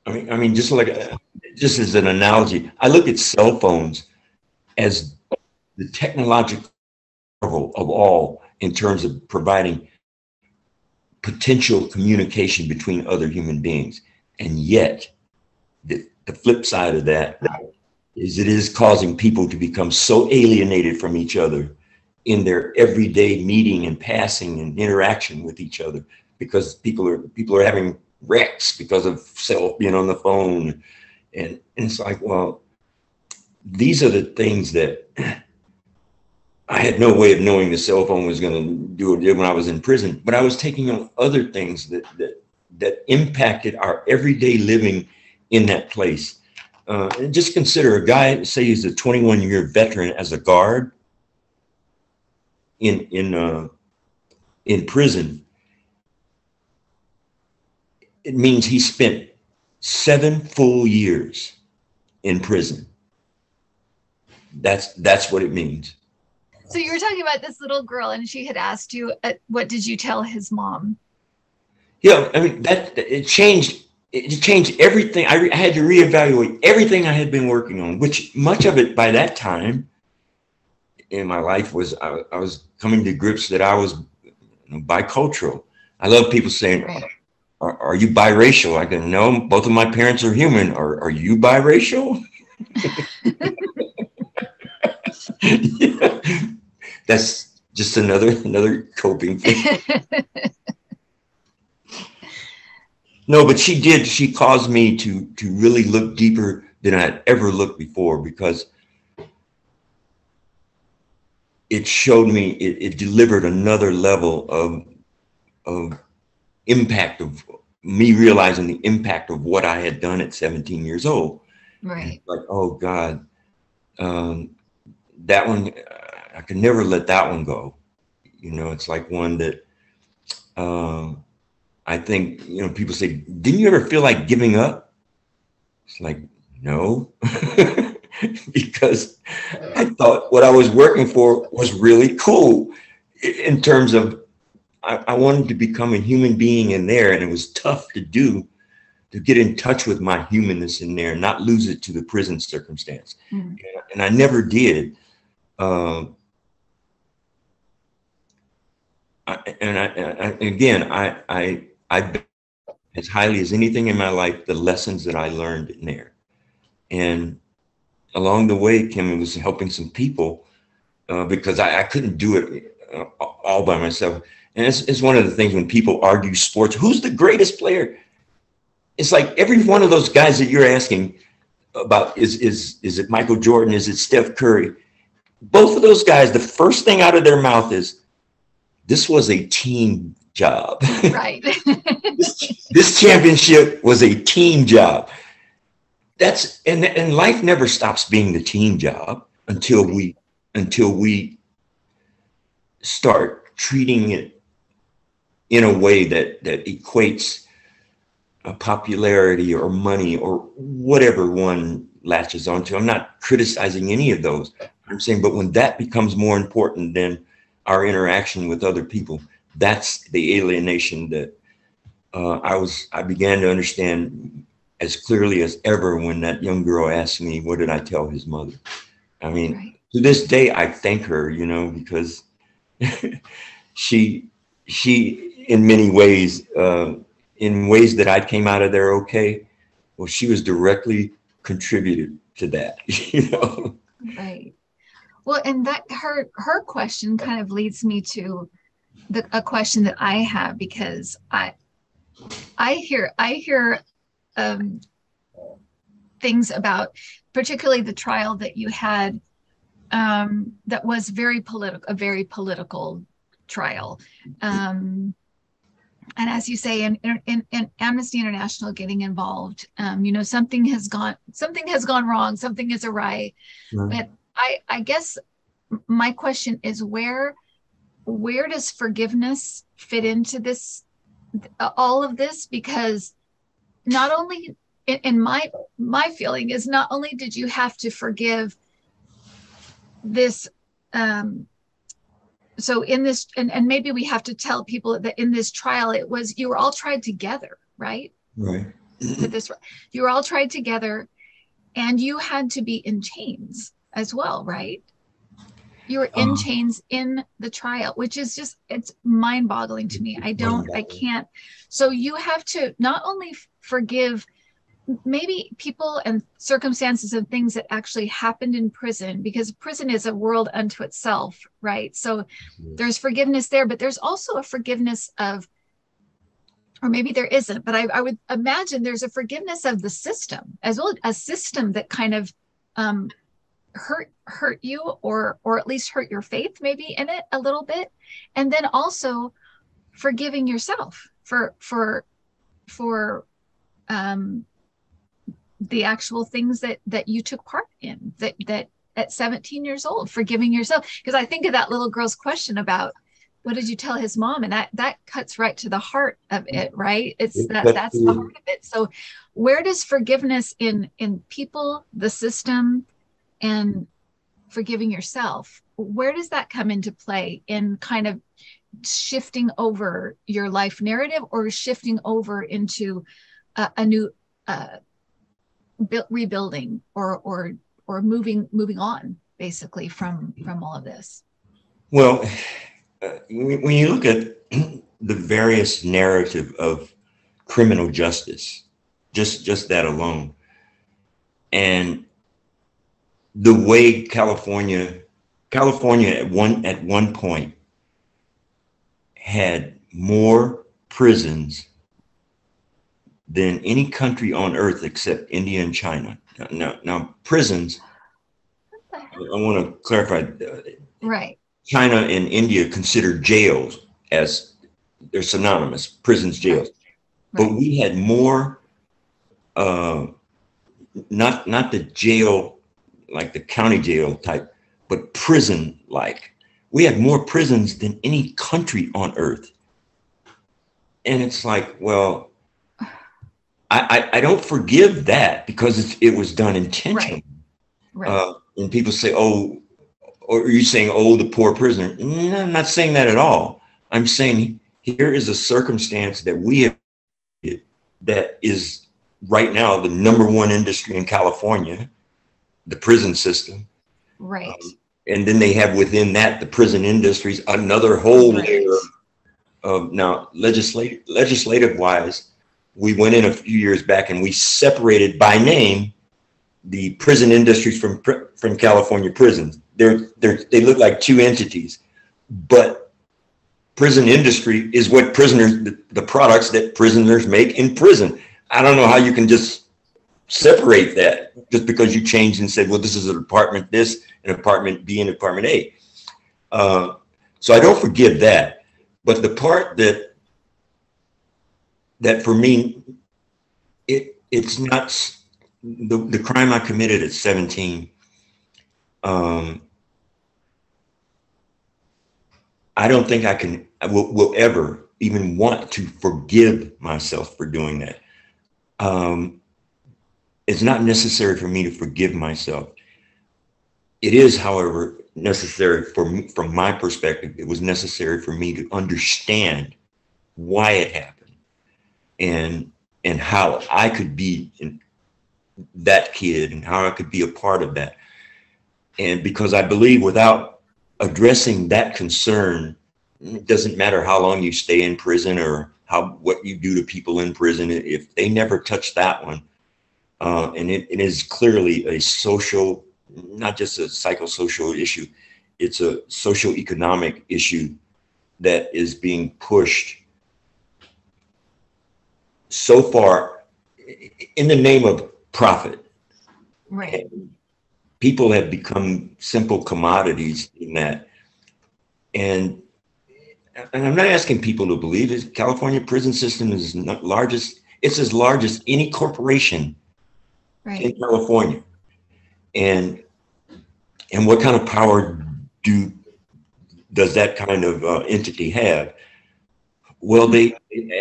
I mean, just as an analogy, I look at cell phones as the technological marvel of all in terms of providing potential communication between other human beings. And yet, the flip side of that is it is causing people to become so alienated from each other in their everyday meeting and passing and interaction with each other, because people are having wrecks because of being on the phone. And it's like, well, these are the things that I had no way of knowing the cell phone was going to do it when I was in prison, but I was taking on other things that impacted our everyday living in that place. And just consider a guy, say he's a 21-year veteran as a guard in prison. It means he spent 7 full years in prison. That's what it means.
So you were talking about this little girl, and she had asked you, what did you tell his mom?
Yeah, I mean, it changed everything. I had to reevaluate everything I had been working on, which much of it by that time in my life was I was coming to grips that I was bicultural. I love people saying, right. Are you biracial? I go, no, both of my parents are human. Are you biracial? Yeah. That's just another coping thing. No, but she caused me to really look deeper than I had ever looked before, because it showed me, it delivered another level of impact, of me realizing the impact of what I had done at 17 years old.
Right.
Like, oh God, that one, I could never let that one go. It's like one that I think, people say, didn't you ever feel like giving up? It's like, no, because I thought what I was working for was really cool in terms of I wanted to become a human being in there, and it was tough to do, to get in touch with my humanness in there and not lose it to the prison circumstance. Mm. And I never did. I as highly as anything in my life, the lessons that I learned in there. And along the way, Kim, it was helping some people because I couldn't do it all by myself. And it's one of the things when people argue sports, who's the greatest player? It's like every one of those guys that you're asking about, is it Michael Jordan? Is it Steph Curry? Both of those guys, the first thing out of their mouth is, this was a team job.
Right.
This championship was a team job. And life never stops being the team job until we start treating it in a way that equates a popularity or money or whatever one latches onto. I'm not criticizing any of those. I'm saying, but when that becomes more important than our interaction with other people, that's the alienation that I began to understand as clearly as ever when that young girl asked me, what did I tell his mother? I mean, right. To this day, I thank her, because she in many ways, in ways that I came out of there okay, well, she was directly contributed to that,
Right. Well, and that her question kind of leads me to a question that I have, because I hear things about particularly the trial that you had that was a very political trial. And as you say, in Amnesty International getting involved, something has gone wrong, something is awry. Mm-hmm. But I guess my question is, where does forgiveness fit into this, all of this? Because not only, in my feeling is, not only did you have to forgive this, so in this, and maybe we have to tell people that in this trial, you were all tried together, right?
Right.
You were all tried together, and you had to be in chains as well, right? You were in chains in the trial, which is just, it's mind-boggling to me. I can't. So you have to not only forgive maybe people and circumstances and things that actually happened in prison, because prison is a world unto itself, right? So there's forgiveness there, but there's also a forgiveness of, or maybe there isn't, but I would imagine there's a forgiveness of the system as well, a system that kind of hurt you, or at least hurt your faith maybe in it a little bit. And then also forgiving yourself for the actual things that you took part in, that at 17 years old, forgiving yourself. Because I think of that little girl's question about what did you tell his mom, and that cuts right to the heart of it, right? It's that's the heart of it. So where does forgiveness in people, the system, and forgiving yourself, where does that come into play in kind of shifting over your life narrative, or shifting over into a new rebuilding, or moving on basically from all of this?
Well, when you look at the various narrative of criminal justice, just that alone, and the way California at one point had more prisons than any country on earth except India and China. Now prisons, I want to clarify,
right?
China and India consider jails as they're synonymous, prisons, jails. Right. But we had more, not the jail, like the county jail type, but prison like. We had more prisons than any country on earth. And it's like, well, I don't forgive that because it was done intentionally. Right. And people say, oh, or are you saying, oh, the poor prisoner? No, I'm not saying that at all. I'm saying here is a circumstance that we have that is right now the #1 industry in California, the prison system.
Right.
And then they have within that, the prison industries, another whole layer of now legislative wise, we went in a few years back and we separated by name the prison industries from California prisons. They look like two entities, but prison industry is what prisoners, the products that prisoners make in prison. I don't know how you can just separate that just because you changed and said, well, this is an apartment this, an apartment B, and apartment A. So I don't forgive that. But the part that for me, it's not the crime I committed at 17. I don't think I will ever even want to forgive myself for doing that. It's not necessary for me to forgive myself. It is, however, necessary for me, from my perspective, it was necessary for me to understand why it happened and how I could be that kid and how I could be a part of that. And because I believe without addressing that concern, it doesn't matter how long you stay in prison or what you do to people in prison, if they never touch that one. And it is clearly a social, not just a psychosocial issue, it's a socioeconomic issue that is being pushed so far in the name of profit.
Right.
And people have become simple commodities in that. And I'm not asking people to believe it. California prison system is not largest. It's as large as any corporation in California. And what kind of power does that kind of entity have? Well, they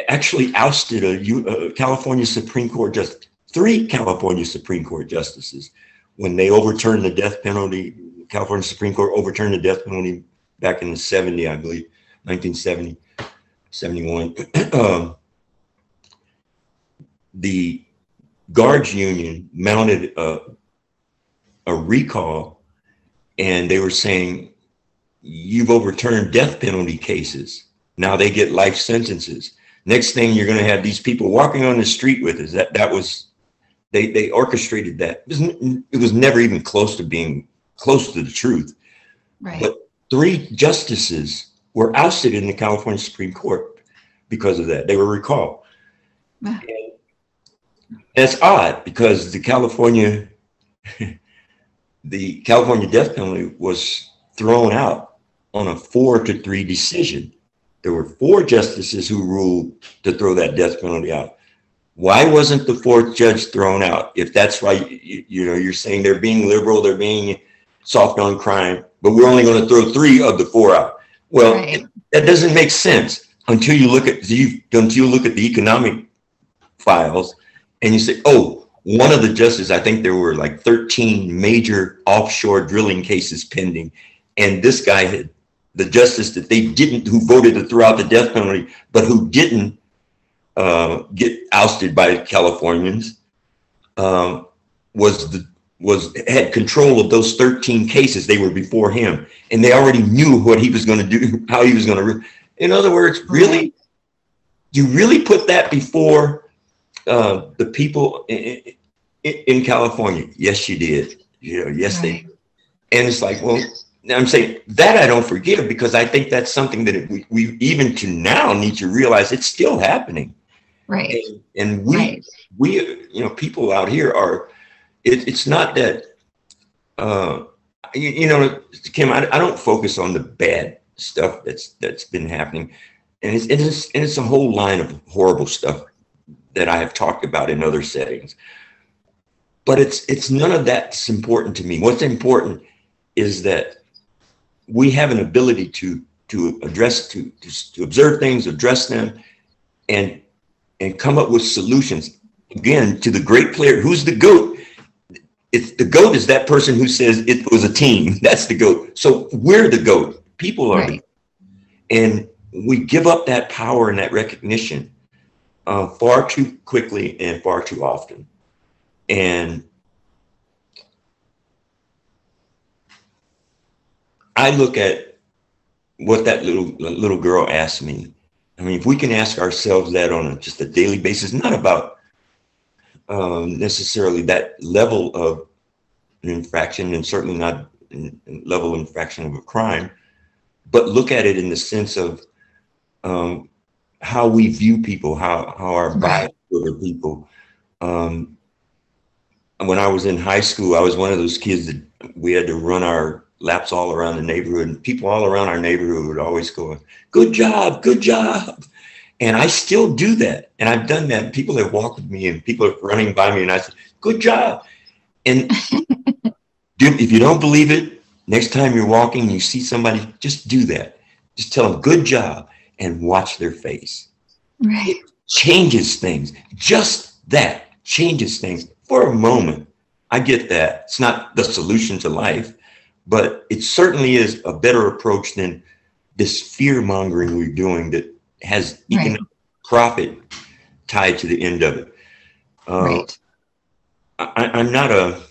actually ousted a California Supreme Court justice, 3 California Supreme Court justices, when they overturned the death penalty. California Supreme Court overturned the death penalty back in the 70s, I believe, 1970, 71. The guards union mounted a recall, and they were saying, you've overturned death penalty cases. Now they get life sentences. Next thing, you're going to have these people walking on the street with us. That was, they orchestrated that. It was never even close to being close to the truth.
Right.
But 3 justices were ousted in the California Supreme Court because of that. They were recalled. And that's odd because the California death penalty was thrown out on a 4-3 decision. There were 4 justices who ruled to throw that death penalty out. Why wasn't the fourth judge thrown out? If that's why, you're saying they're being liberal, they're being soft on crime, but we're only going to throw 3 of the 4 out. Well,
Right.
that doesn't make sense until you look at the economic files and you say, oh, one of the justices, I think there were like 13 major offshore drilling cases pending. And this guy had the justice that who voted to throw out the death penalty, but who didn't get ousted by Californians, had control of those 13 cases. They were before him, and they already knew what he was going to do, how he was going to. In other words, really, you really put that before the people in California? Yes, you did. Yes, right. They. And it's like, well, I'm saying that I don't forgive, because I think that's something that we even to now need to realize it's still happening.
Right.
And we, people out here are, it's not that, Kim, I don't focus on the bad stuff that's been happening. And it's a whole line of horrible stuff that I have talked about in other settings. But it's none of that's important to me. What's important is that we have an ability to address, to observe things, address them, and come up with solutions. Again, to the great player, who's the GOAT? The GOAT is that person who says it was a team. That's the GOAT. So we're the GOAT. People are right. And we give up that power and that recognition far too quickly and far too often. And I look at what that little girl asked me. I mean, if we can ask ourselves that on just a daily basis, not about necessarily that level of infraction, and certainly not level of infraction of a crime, but look at it in the sense of how we view people, how our bias over people. When I was in high school, I was one of those kids that we had to run our laps all around the neighborhood, and people all around our neighborhood would always go, good job, good job. And I still do that. And I've done that. People have walked with me and people are running by me and I said, good job. And if you don't believe it, next time you're walking and you see somebody, just do that. Just tell them good job and watch their face.
Right.
It changes things. Just that changes things for a moment. I get that. It's not the solution to life, but it certainly is a better approach than this fear mongering we're doing that has economic profit tied to the end of it.
Right.
I'm not a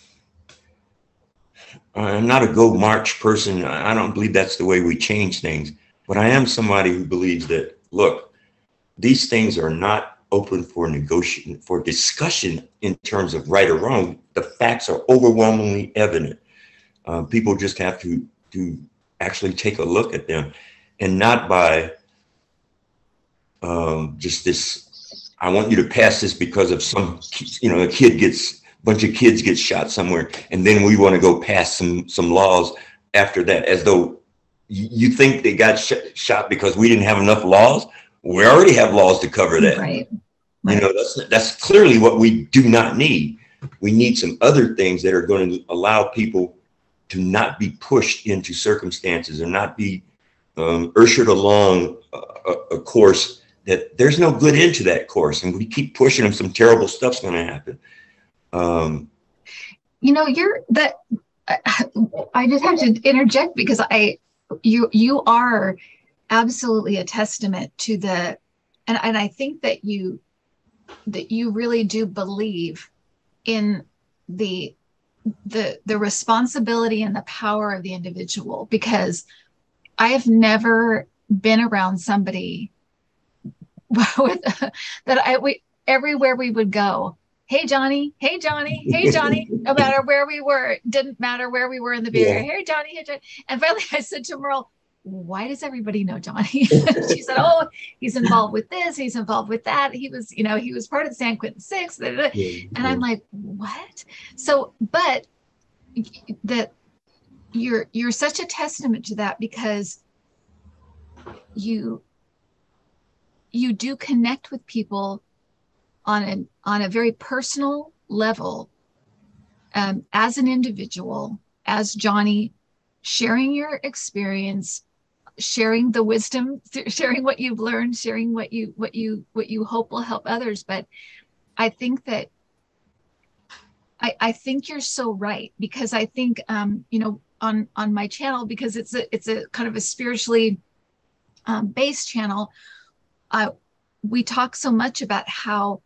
go march person. I don't believe that's the way we change things, but I am somebody who believes that, look, these things are not open for negotiation, for discussion in terms of right or wrong. The facts are overwhelmingly evident. People just have to actually take a look at them, and not by just this, I want you to pass this because of some, a bunch of kids get shot somewhere, and then we want to go pass some laws after that, as though you think they got shot because we didn't have enough laws. We already have laws to cover that.
Right.
That's clearly what we do not need. We need some other things that are going to allow people to not be pushed into circumstances or not be ushered along a course that there's no good into that course. And we keep pushing them, some terrible stuff's going to happen.
I just have to interject because you are absolutely a testament to and I think that you really do believe in the responsibility and the power of the individual, because I have never been around somebody everywhere we would go, hey Johnny, hey Johnny, hey Johnny, no matter where we were, didn't matter where we were in the Bay Area, hey Johnny, hey Johnny. And finally I said to Merle, why does everybody know Johnny? She said, oh, he's involved with this, he's involved with that. He was part of the San Quentin Six. And I'm like, what? So, but that you're such a testament to that, because you do connect with people on a very personal level, as an individual, as Johnny, sharing your experience, sharing the wisdom, sharing what you've learned, sharing what you hope will help others. But I think that I think you're so right, because I think on my channel, because it's a kind of a spiritually based channel, we talk so much about how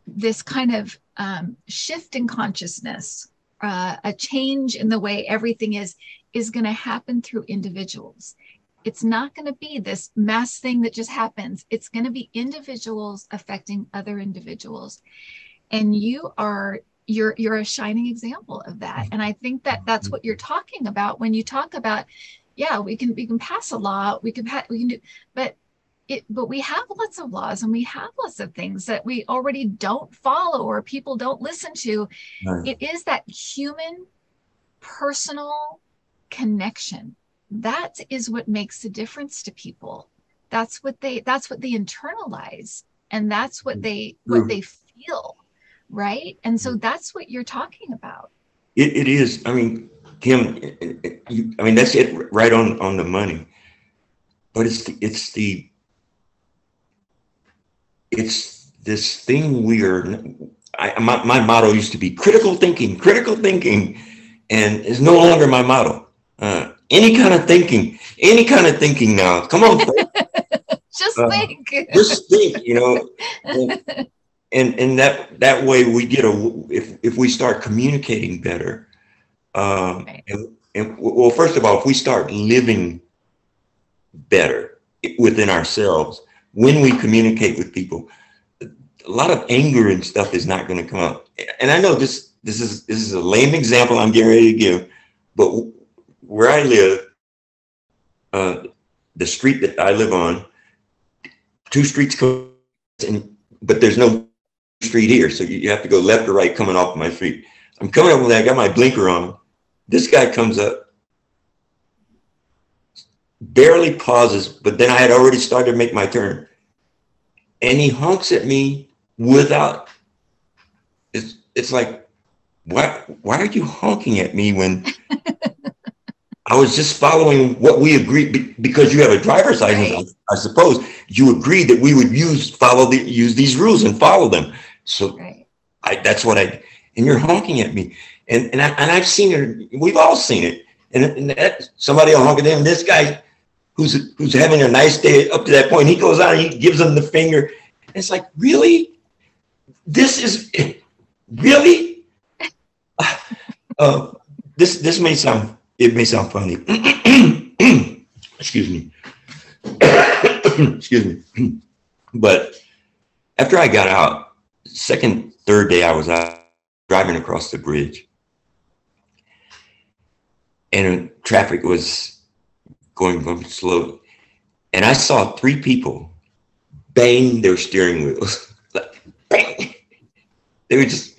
this kind of shift in consciousness, a change in the way everything is going to happen through individuals. It's not going to be this mass thing that just happens. It's going to be individuals affecting other individuals. And you're a shining example of that. And I think that that's what you're talking about when you talk about, yeah, we can pass a law, we can do, but we have lots of laws and we have lots of things that we already don't follow or people don't listen to. Right. It is that human, personal connection. That is what makes a difference to people. That's what they internalize, and that's what they feel, right? And so that's what you're talking about.
It is. I mean, Kim, that's it right on the money. But it's this thing my motto used to be critical thinking, and it's no longer my motto. Any kind of thinking now. Come on.
Just think.
Just think, and that way we get if we start communicating better, right. and well, first of all, if we start living better within ourselves, when we communicate with people, a lot of anger and stuff is not going to come up. And I know this is a lame example I'm getting ready to give, but where I live, the street that I live on, 2 streets come, but there's no street here, so you have to go left or right coming off my street. I'm coming up with that. I got my blinker on. This guy comes up, barely pauses, but then I had already started to make my turn, and he honks at me without. It's like, why are you honking at me when I was just following what we agreed? Because you have a driver's license, right. I suppose you agreed that we would use these rules and follow them. So right. That's what and you're honking at me, and I've seen it. We've all seen it, and that somebody will honk at them. This guy who's having a nice day up to that point, he goes out and he gives them the finger. And it's like, really? This is really? This may sound funny. Excuse me. Excuse me. But after I got out, second, third day I was out driving across the bridge, and traffic was going slowly, and I saw 3 people bang their steering wheels. Bang. They were just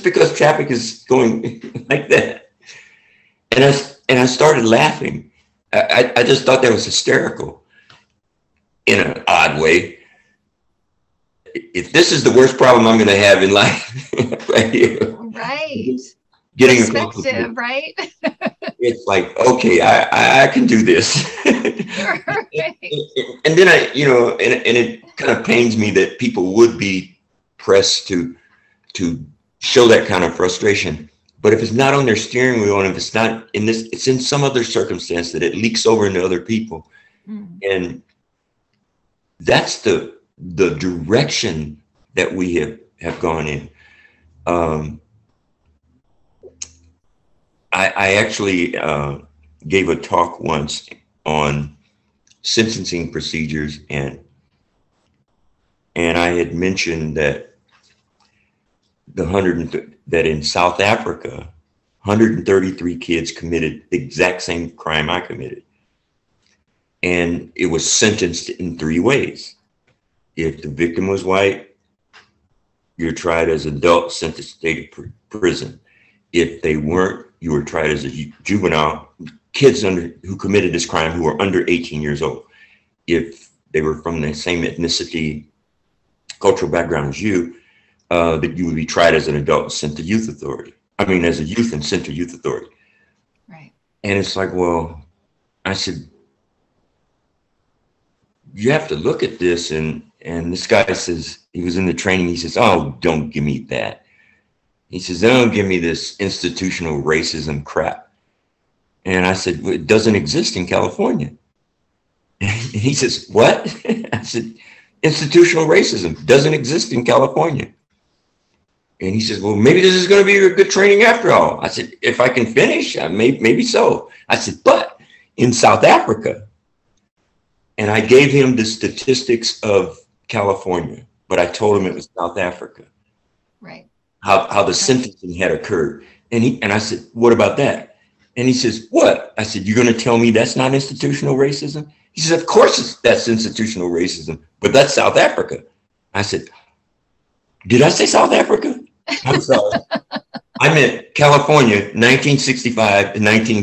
because traffic is going like that. And I started laughing. I just thought that was hysterical in an odd way. If this is the worst problem I'm going to have in life, right here. Right. Getting perspective, right? It's like, okay, I can do this. Right. And then and it kind of pains me that people would be pressed to show that kind of frustration. But if it's not on their steering wheel, and if it's not in this, it's in some other circumstance that it leaks over into other people. And that's the direction that we have gone in. I actually gave a talk once on sentencing procedures, and I had mentioned that that in South Africa, 133 kids committed the exact same crime I committed, and it was sentenced in 3 ways. If the victim was white, you're tried as adult, sent to state prison. If they weren't, you were tried as a juvenile. Kids who committed this crime who were under 18 years old. If they were from the same ethnicity, cultural background as you, that you would be tried as an adult and sent to youth authority. I mean, as a youth and sent to youth authority.
Right.
And it's like, well, I said, you have to look at this. And this guy says, he was in the training. He says, oh, don't give me that. He says, don't give me this institutional racism crap. And I said, well, it doesn't exist in California. And he says, what? I said, institutional racism doesn't exist in California. And he says, well, maybe this is going to be a good training after all. I said, if I can finish, maybe so. I said, but in South Africa, and I gave him the statistics of California, but I told him it was South Africa.
Right.
How the sentencing had occurred. And I said, what about that? And he says, what? I said, you're going to tell me that's not institutional racism? He says, of course that's institutional racism, but that's South Africa. I said, did I say South Africa? I'm sorry. I meant California, 1965 and 19.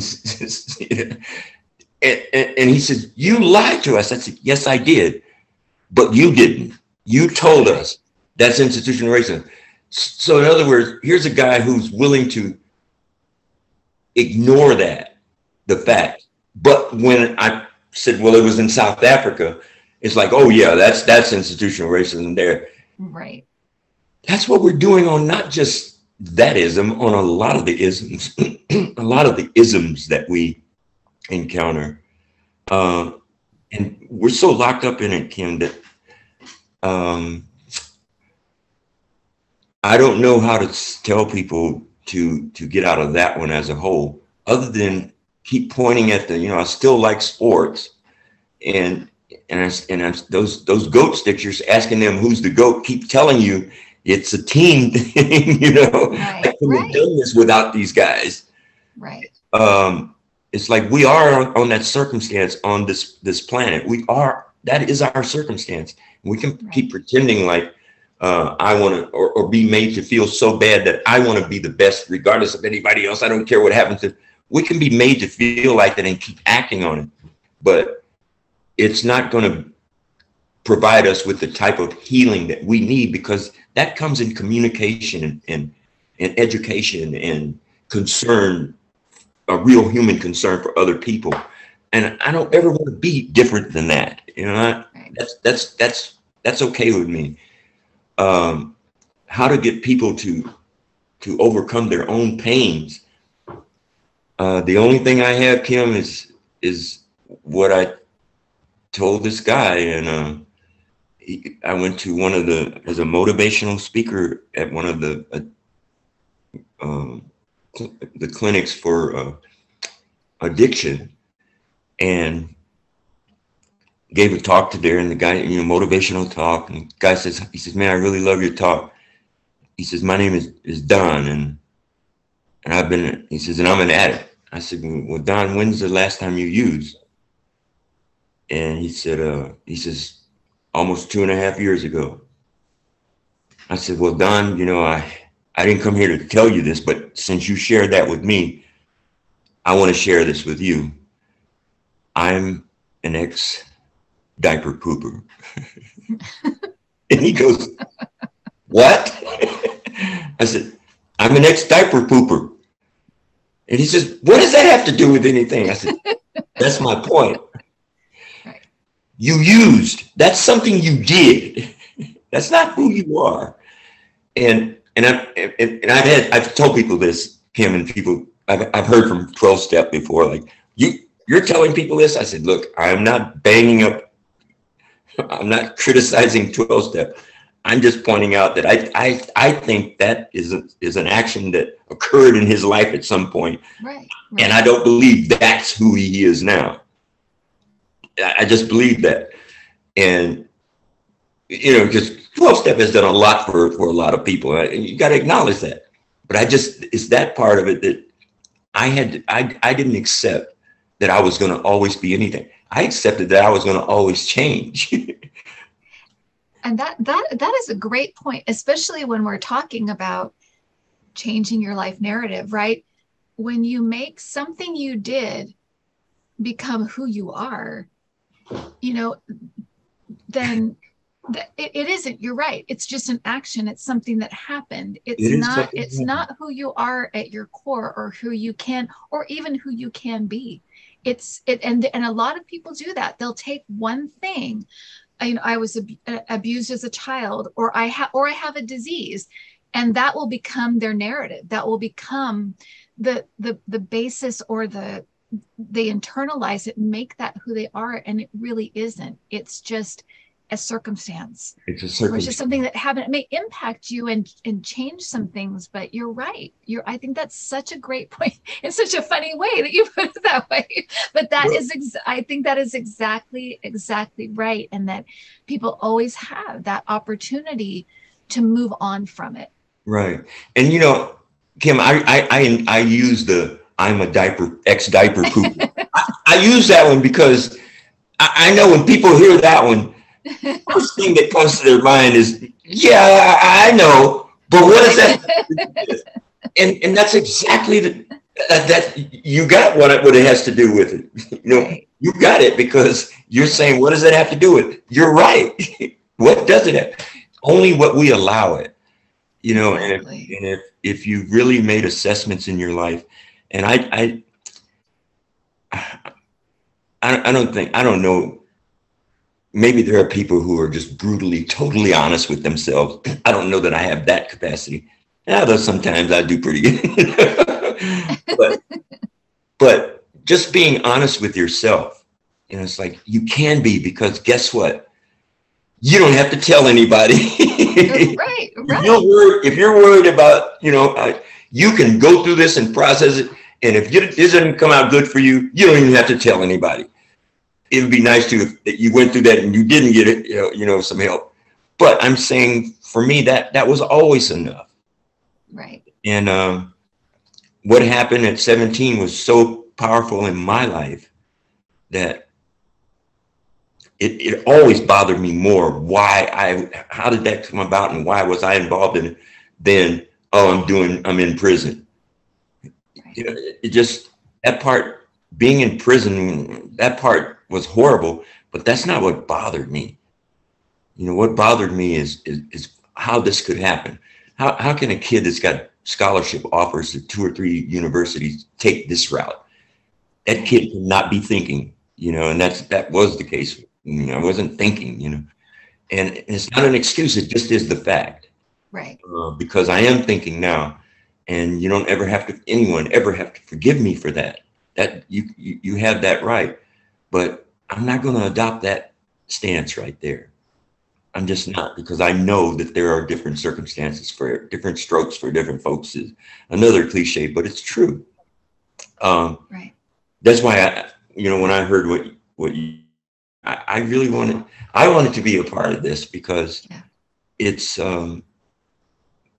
And he said, you lied to us. I said, yes, I did, but you didn't. You told us that's institutional racism. So in other words, here's a guy who's willing to ignore the fact. But when I said, well, it was in South Africa, it's like, oh yeah, that's institutional racism there.
Right.
That's what we're doing on not just that ism, on a lot of the isms, a lot of the isms that we encounter. And we're so locked up in it, Kim, that I don't know how to tell people to get out of that one as a whole, other than keep pointing at the, I still like sports, and those goat stickers, asking them who's the goat, keep telling you it's a team thing,
Right,
I couldn't have done this without these guys.
Right.
It's like we are on that circumstance on this planet. That is our circumstance. We can keep pretending like I want to, or be made to feel so bad that I want to be the best, regardless of anybody else. I don't care what happens to. We can be made to feel like that and keep acting on it, but it's not going to provide us with the type of healing that we need, because that comes in communication and education and concern, a real human concern for other people. And I don't ever want to be different than that. That's okay with me. How to get people to overcome their own pains. The only thing I have, Kim, is what I told this guy, and I went to as a motivational speaker at one of the clinics for addiction, and gave a talk to there, and the guy, motivational talk, and the guy says, man, I really love your talk. He says, my name is Don, and he says, and I'm an addict. I said, well, Don, when's the last time you used? And he says, almost 2.5 years ago. I said, well, Don, I didn't come here to tell you this, but since you shared that with me, I want to share this with you. I'm an ex-diaper pooper. And he goes, what? I said, I'm an ex-diaper pooper. And he says, what does that have to do with anything? I said, that's my point.
Right.
You used. That's something you did. That's not who you are. And I've told people this, Kim, and people I've heard from 12-step before, like, you're telling people this. I said, look, I'm not banging up. I'm not criticizing 12-step. I'm just pointing out that I think that is an action that occurred in his life at some point.
Right.
And I don't believe that's who he is now. I just believe that. And, because 12-step has done a lot for a lot of people. And you got to acknowledge that. But it's that part of it that I didn't accept that I was going to always be anything. I accepted that I was going to always change.
And that is a great point, especially when we're talking about changing your life narrative, right? When you make something you did become who you are, then It isn't. You're right. It's just an action. It's something that happened.
It is something
It's not who you are at your core, or who you can, or even who you can be. And a lot of people do that. They'll take one thing. I was abused as a child, or I have a disease, and that will become their narrative. That will become the basis, or they internalize it and make that who they are. And it really isn't. It's just a circumstance.
It's a
Or it's just
circumstance.
something that happened. It may impact you and change some things, but you're right. I think that's such a great point. It's such a funny way that you put it that way. But I think that is exactly right. And that people always have that opportunity to move on from it.
Right. And you know, Kim, I use the I'm a ex-diaper pooper. I use that one because I know when people hear that one, first thing that comes to their mind is, yeah, I know, but what is that? And that's exactly that you got what it has to do with it. You know,
Right.
you got it because you're saying, what does it have to do with it? You're right. What does it have? Only what we allow it. You know,
Exactly.
and if you really made assessments in your life, and I don't know. Maybe there are people who are just brutally, totally honest with themselves. I don't know that I have that capacity. Although sometimes I do pretty good. but just being honest with yourself, you know, it's like you can be, because guess what? You don't have to tell anybody.
Right.
If you're worried about, you know, you can go through this and process it. And if it doesn't come out good for you, you don't even have to tell anybody. It would be nice to if you went through that and you didn't get it, you know, some help. But I'm saying for me that was always enough.
Right.
And what happened at 17 was so powerful in my life that it always bothered me more how did that come about, and why was I involved in it? Then, I'm in prison. You know, it just, that part, being in prison, that part was horrible, but that's not what bothered me. You know, what bothered me is how this could happen. How can a kid that's got scholarship offers at 2 or 3 universities take this route? That kid cannot be thinking, you know, and that was the case. You know, I wasn't thinking, you know, and it's not an excuse. It just is the fact.
Right.
Because I am thinking now, and you don't anyone ever have to forgive me for that. That you have that right, but I'm not going to adopt that stance right there. I'm just not, because I know that there are different circumstances for different strokes for different folks. Is another cliche, but it's true.
Right.
That's why when I heard what you, I really wanted to be a part of this, because it's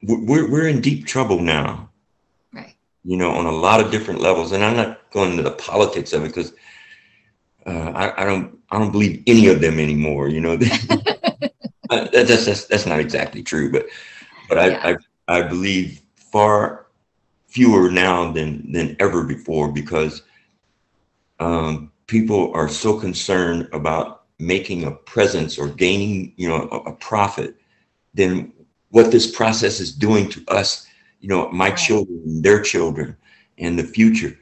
we're in deep trouble now.
Right.
You know, on a lot of different levels, and I'm not going into the politics of it, because I don't believe any of them anymore. You know, that's not exactly true, but I believe far fewer now than ever before, because people are so concerned about making a presence or gaining, you know, a profit, than what this process is doing to us, you know, my children, their children, and the future.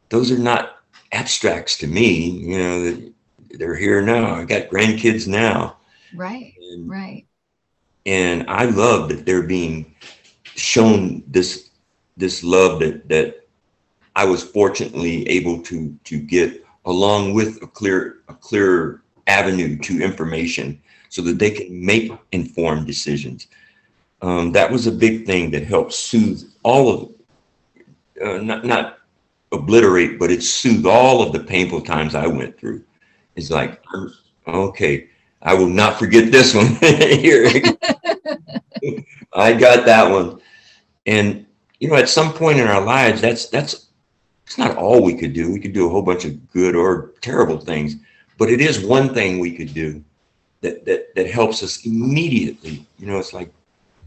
Those are not abstracts to me. You know, they're here now. I got grandkids now.
Right. Right.
And I love that they're being shown this love that I was fortunately able to get, along with a clear avenue to information, so that they can make informed decisions. That was a big thing that helped soothe all of, not obliterate, but it soothed all of the painful times I went through. It's like, okay, I will not forget this one. Here, I got that one. And, you know, at some point in our lives, it's not all we could do. We could do a whole bunch of good or terrible things, but it is one thing we could do that helps us immediately. You know, it's like,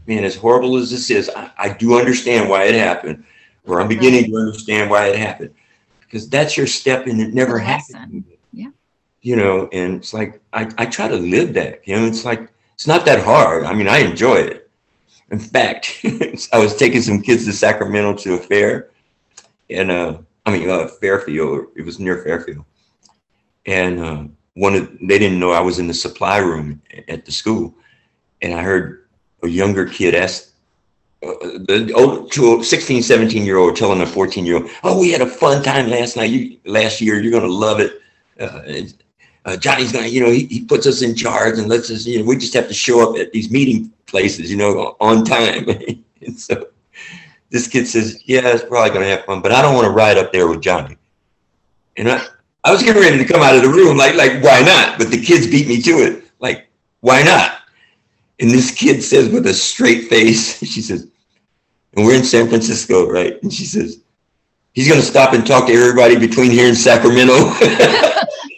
man, as horrible as this is, I do understand why it happened, or I'm beginning to understand why it happened, because that's your step, and it never happened.
Yeah.
You know, and it's like, I try to live that, you know, it's like, It's not that hard. I mean, I enjoy it. In fact, I was taking some kids to Sacramento to a fair, and Fairfield. It was near Fairfield, and they didn't know I was in the supply room at the school, and I heard a younger kid ask the old 16, 17-year-old telling a 14-year-old, "Oh, we had a fun time last year. You're gonna love it. Johnny's gonna, he puts us in charge and lets us, we just have to show up at these meeting places, on time." And so this kid says, "Yeah, it's probably gonna have fun, but I don't want to ride up there with Johnny." And I was getting ready to come out of the room, like why not? But the kids beat me to it, like, why not? And this kid says with a straight face, she says, and we're in San Francisco, right? And she says, "He's going to stop and talk to everybody between here and Sacramento."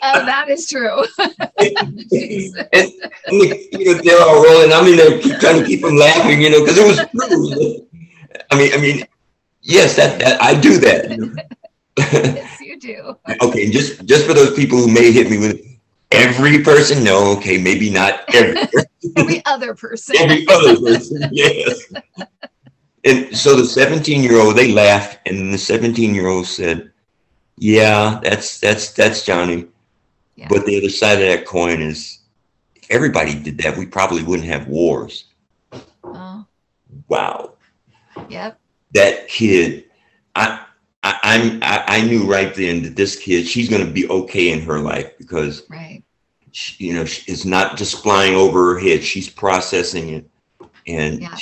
Oh, that is true.
and they're all rolling. I'm in there trying to keep them laughing, because it was true. I mean, yes, that I do that.
Yes, you do.
Okay, and just for those people who may hit me with every person, no, okay, maybe not every person.
Every other person.
Every other person, yes. And so the 17-year-old, they laughed, and the 17-year-old said, "Yeah, that's Johnny." Yeah. But the other side of that coin is, if everybody did that, we probably wouldn't have wars. Oh. Wow.
Yep. That
kid, I knew right then that this kid, she's going to be okay in her life because,
right.
She, it's not just flying over her head. She's processing it, and yeah.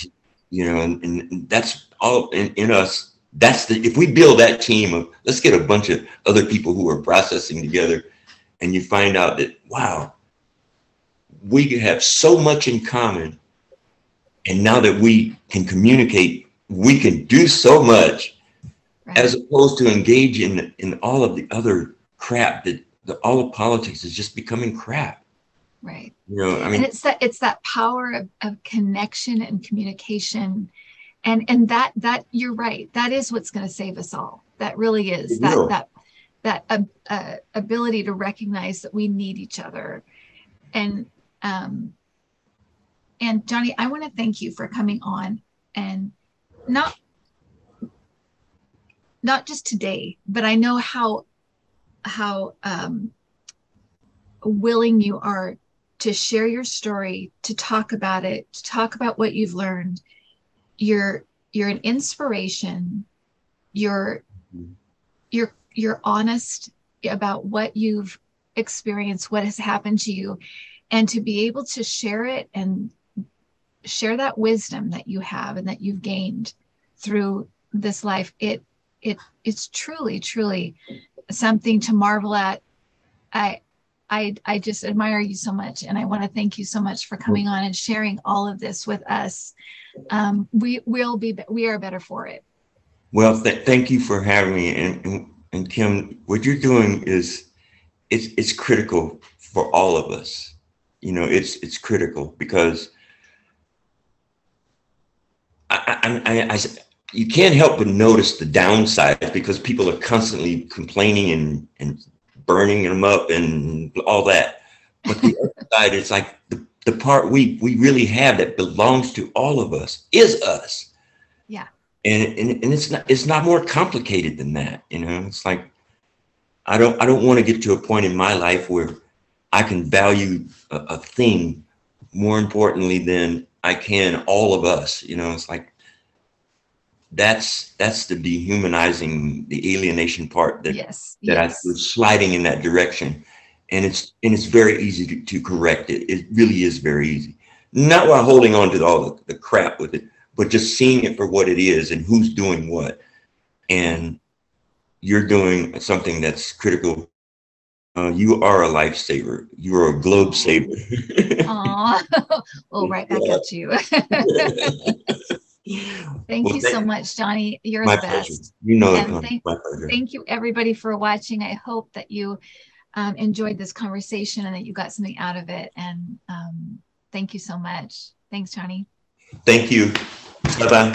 And that's all in us. If we build that team of, let's get a bunch of other people who are processing together, and you find out that, wow, we have so much in common, and now that we can communicate, we can do so much, right. As opposed to engage in all of the other crap that all of politics is just becoming crap.
Right.
I mean,
and it's that power of connection and communication, and that you're right. That is what's going to save us all. That really is that ability to recognize that we need each other. And Johnny, I want to thank you for coming on, and not just today, but I know how willing you are to share your story, to talk about it, to talk about what you've learned. You're an inspiration. You're honest about what you've experienced, what has happened to you, and to be able to share it and share that wisdom that you have and that you've gained through this life. It's truly something to marvel at. I just admire you so much, and I want to thank you so much for coming on and sharing all of this with us. We are better for it.
Well, thank you for having me, and Kim, what you're doing it's critical for all of us. It's critical because you can't help but notice the downside because people are constantly complaining and burning them up and all that. But the other side is like the part we really have that belongs to all of us is us.
Yeah.
And it's not more complicated than that. It's like, I don't want to get to a point in my life where I can value a thing more importantly than I can all of us. It's like, that's the dehumanizing, the alienation part that I was sliding in that direction, and it's very easy to correct it. It really is very easy, not while holding on to all the crap with it, but just seeing it for what it is and who's doing what. And you're doing something that's critical. You are a lifesaver. You are a globe saver.
Aw, well, right back at you. Thank you so much, Johnny. You're the best.
Pleasure.
Thank you, everybody, for watching. I hope that you enjoyed this conversation and that you got something out of it. And thank you so much. Thanks, Johnny.
Thank you. Bye-bye.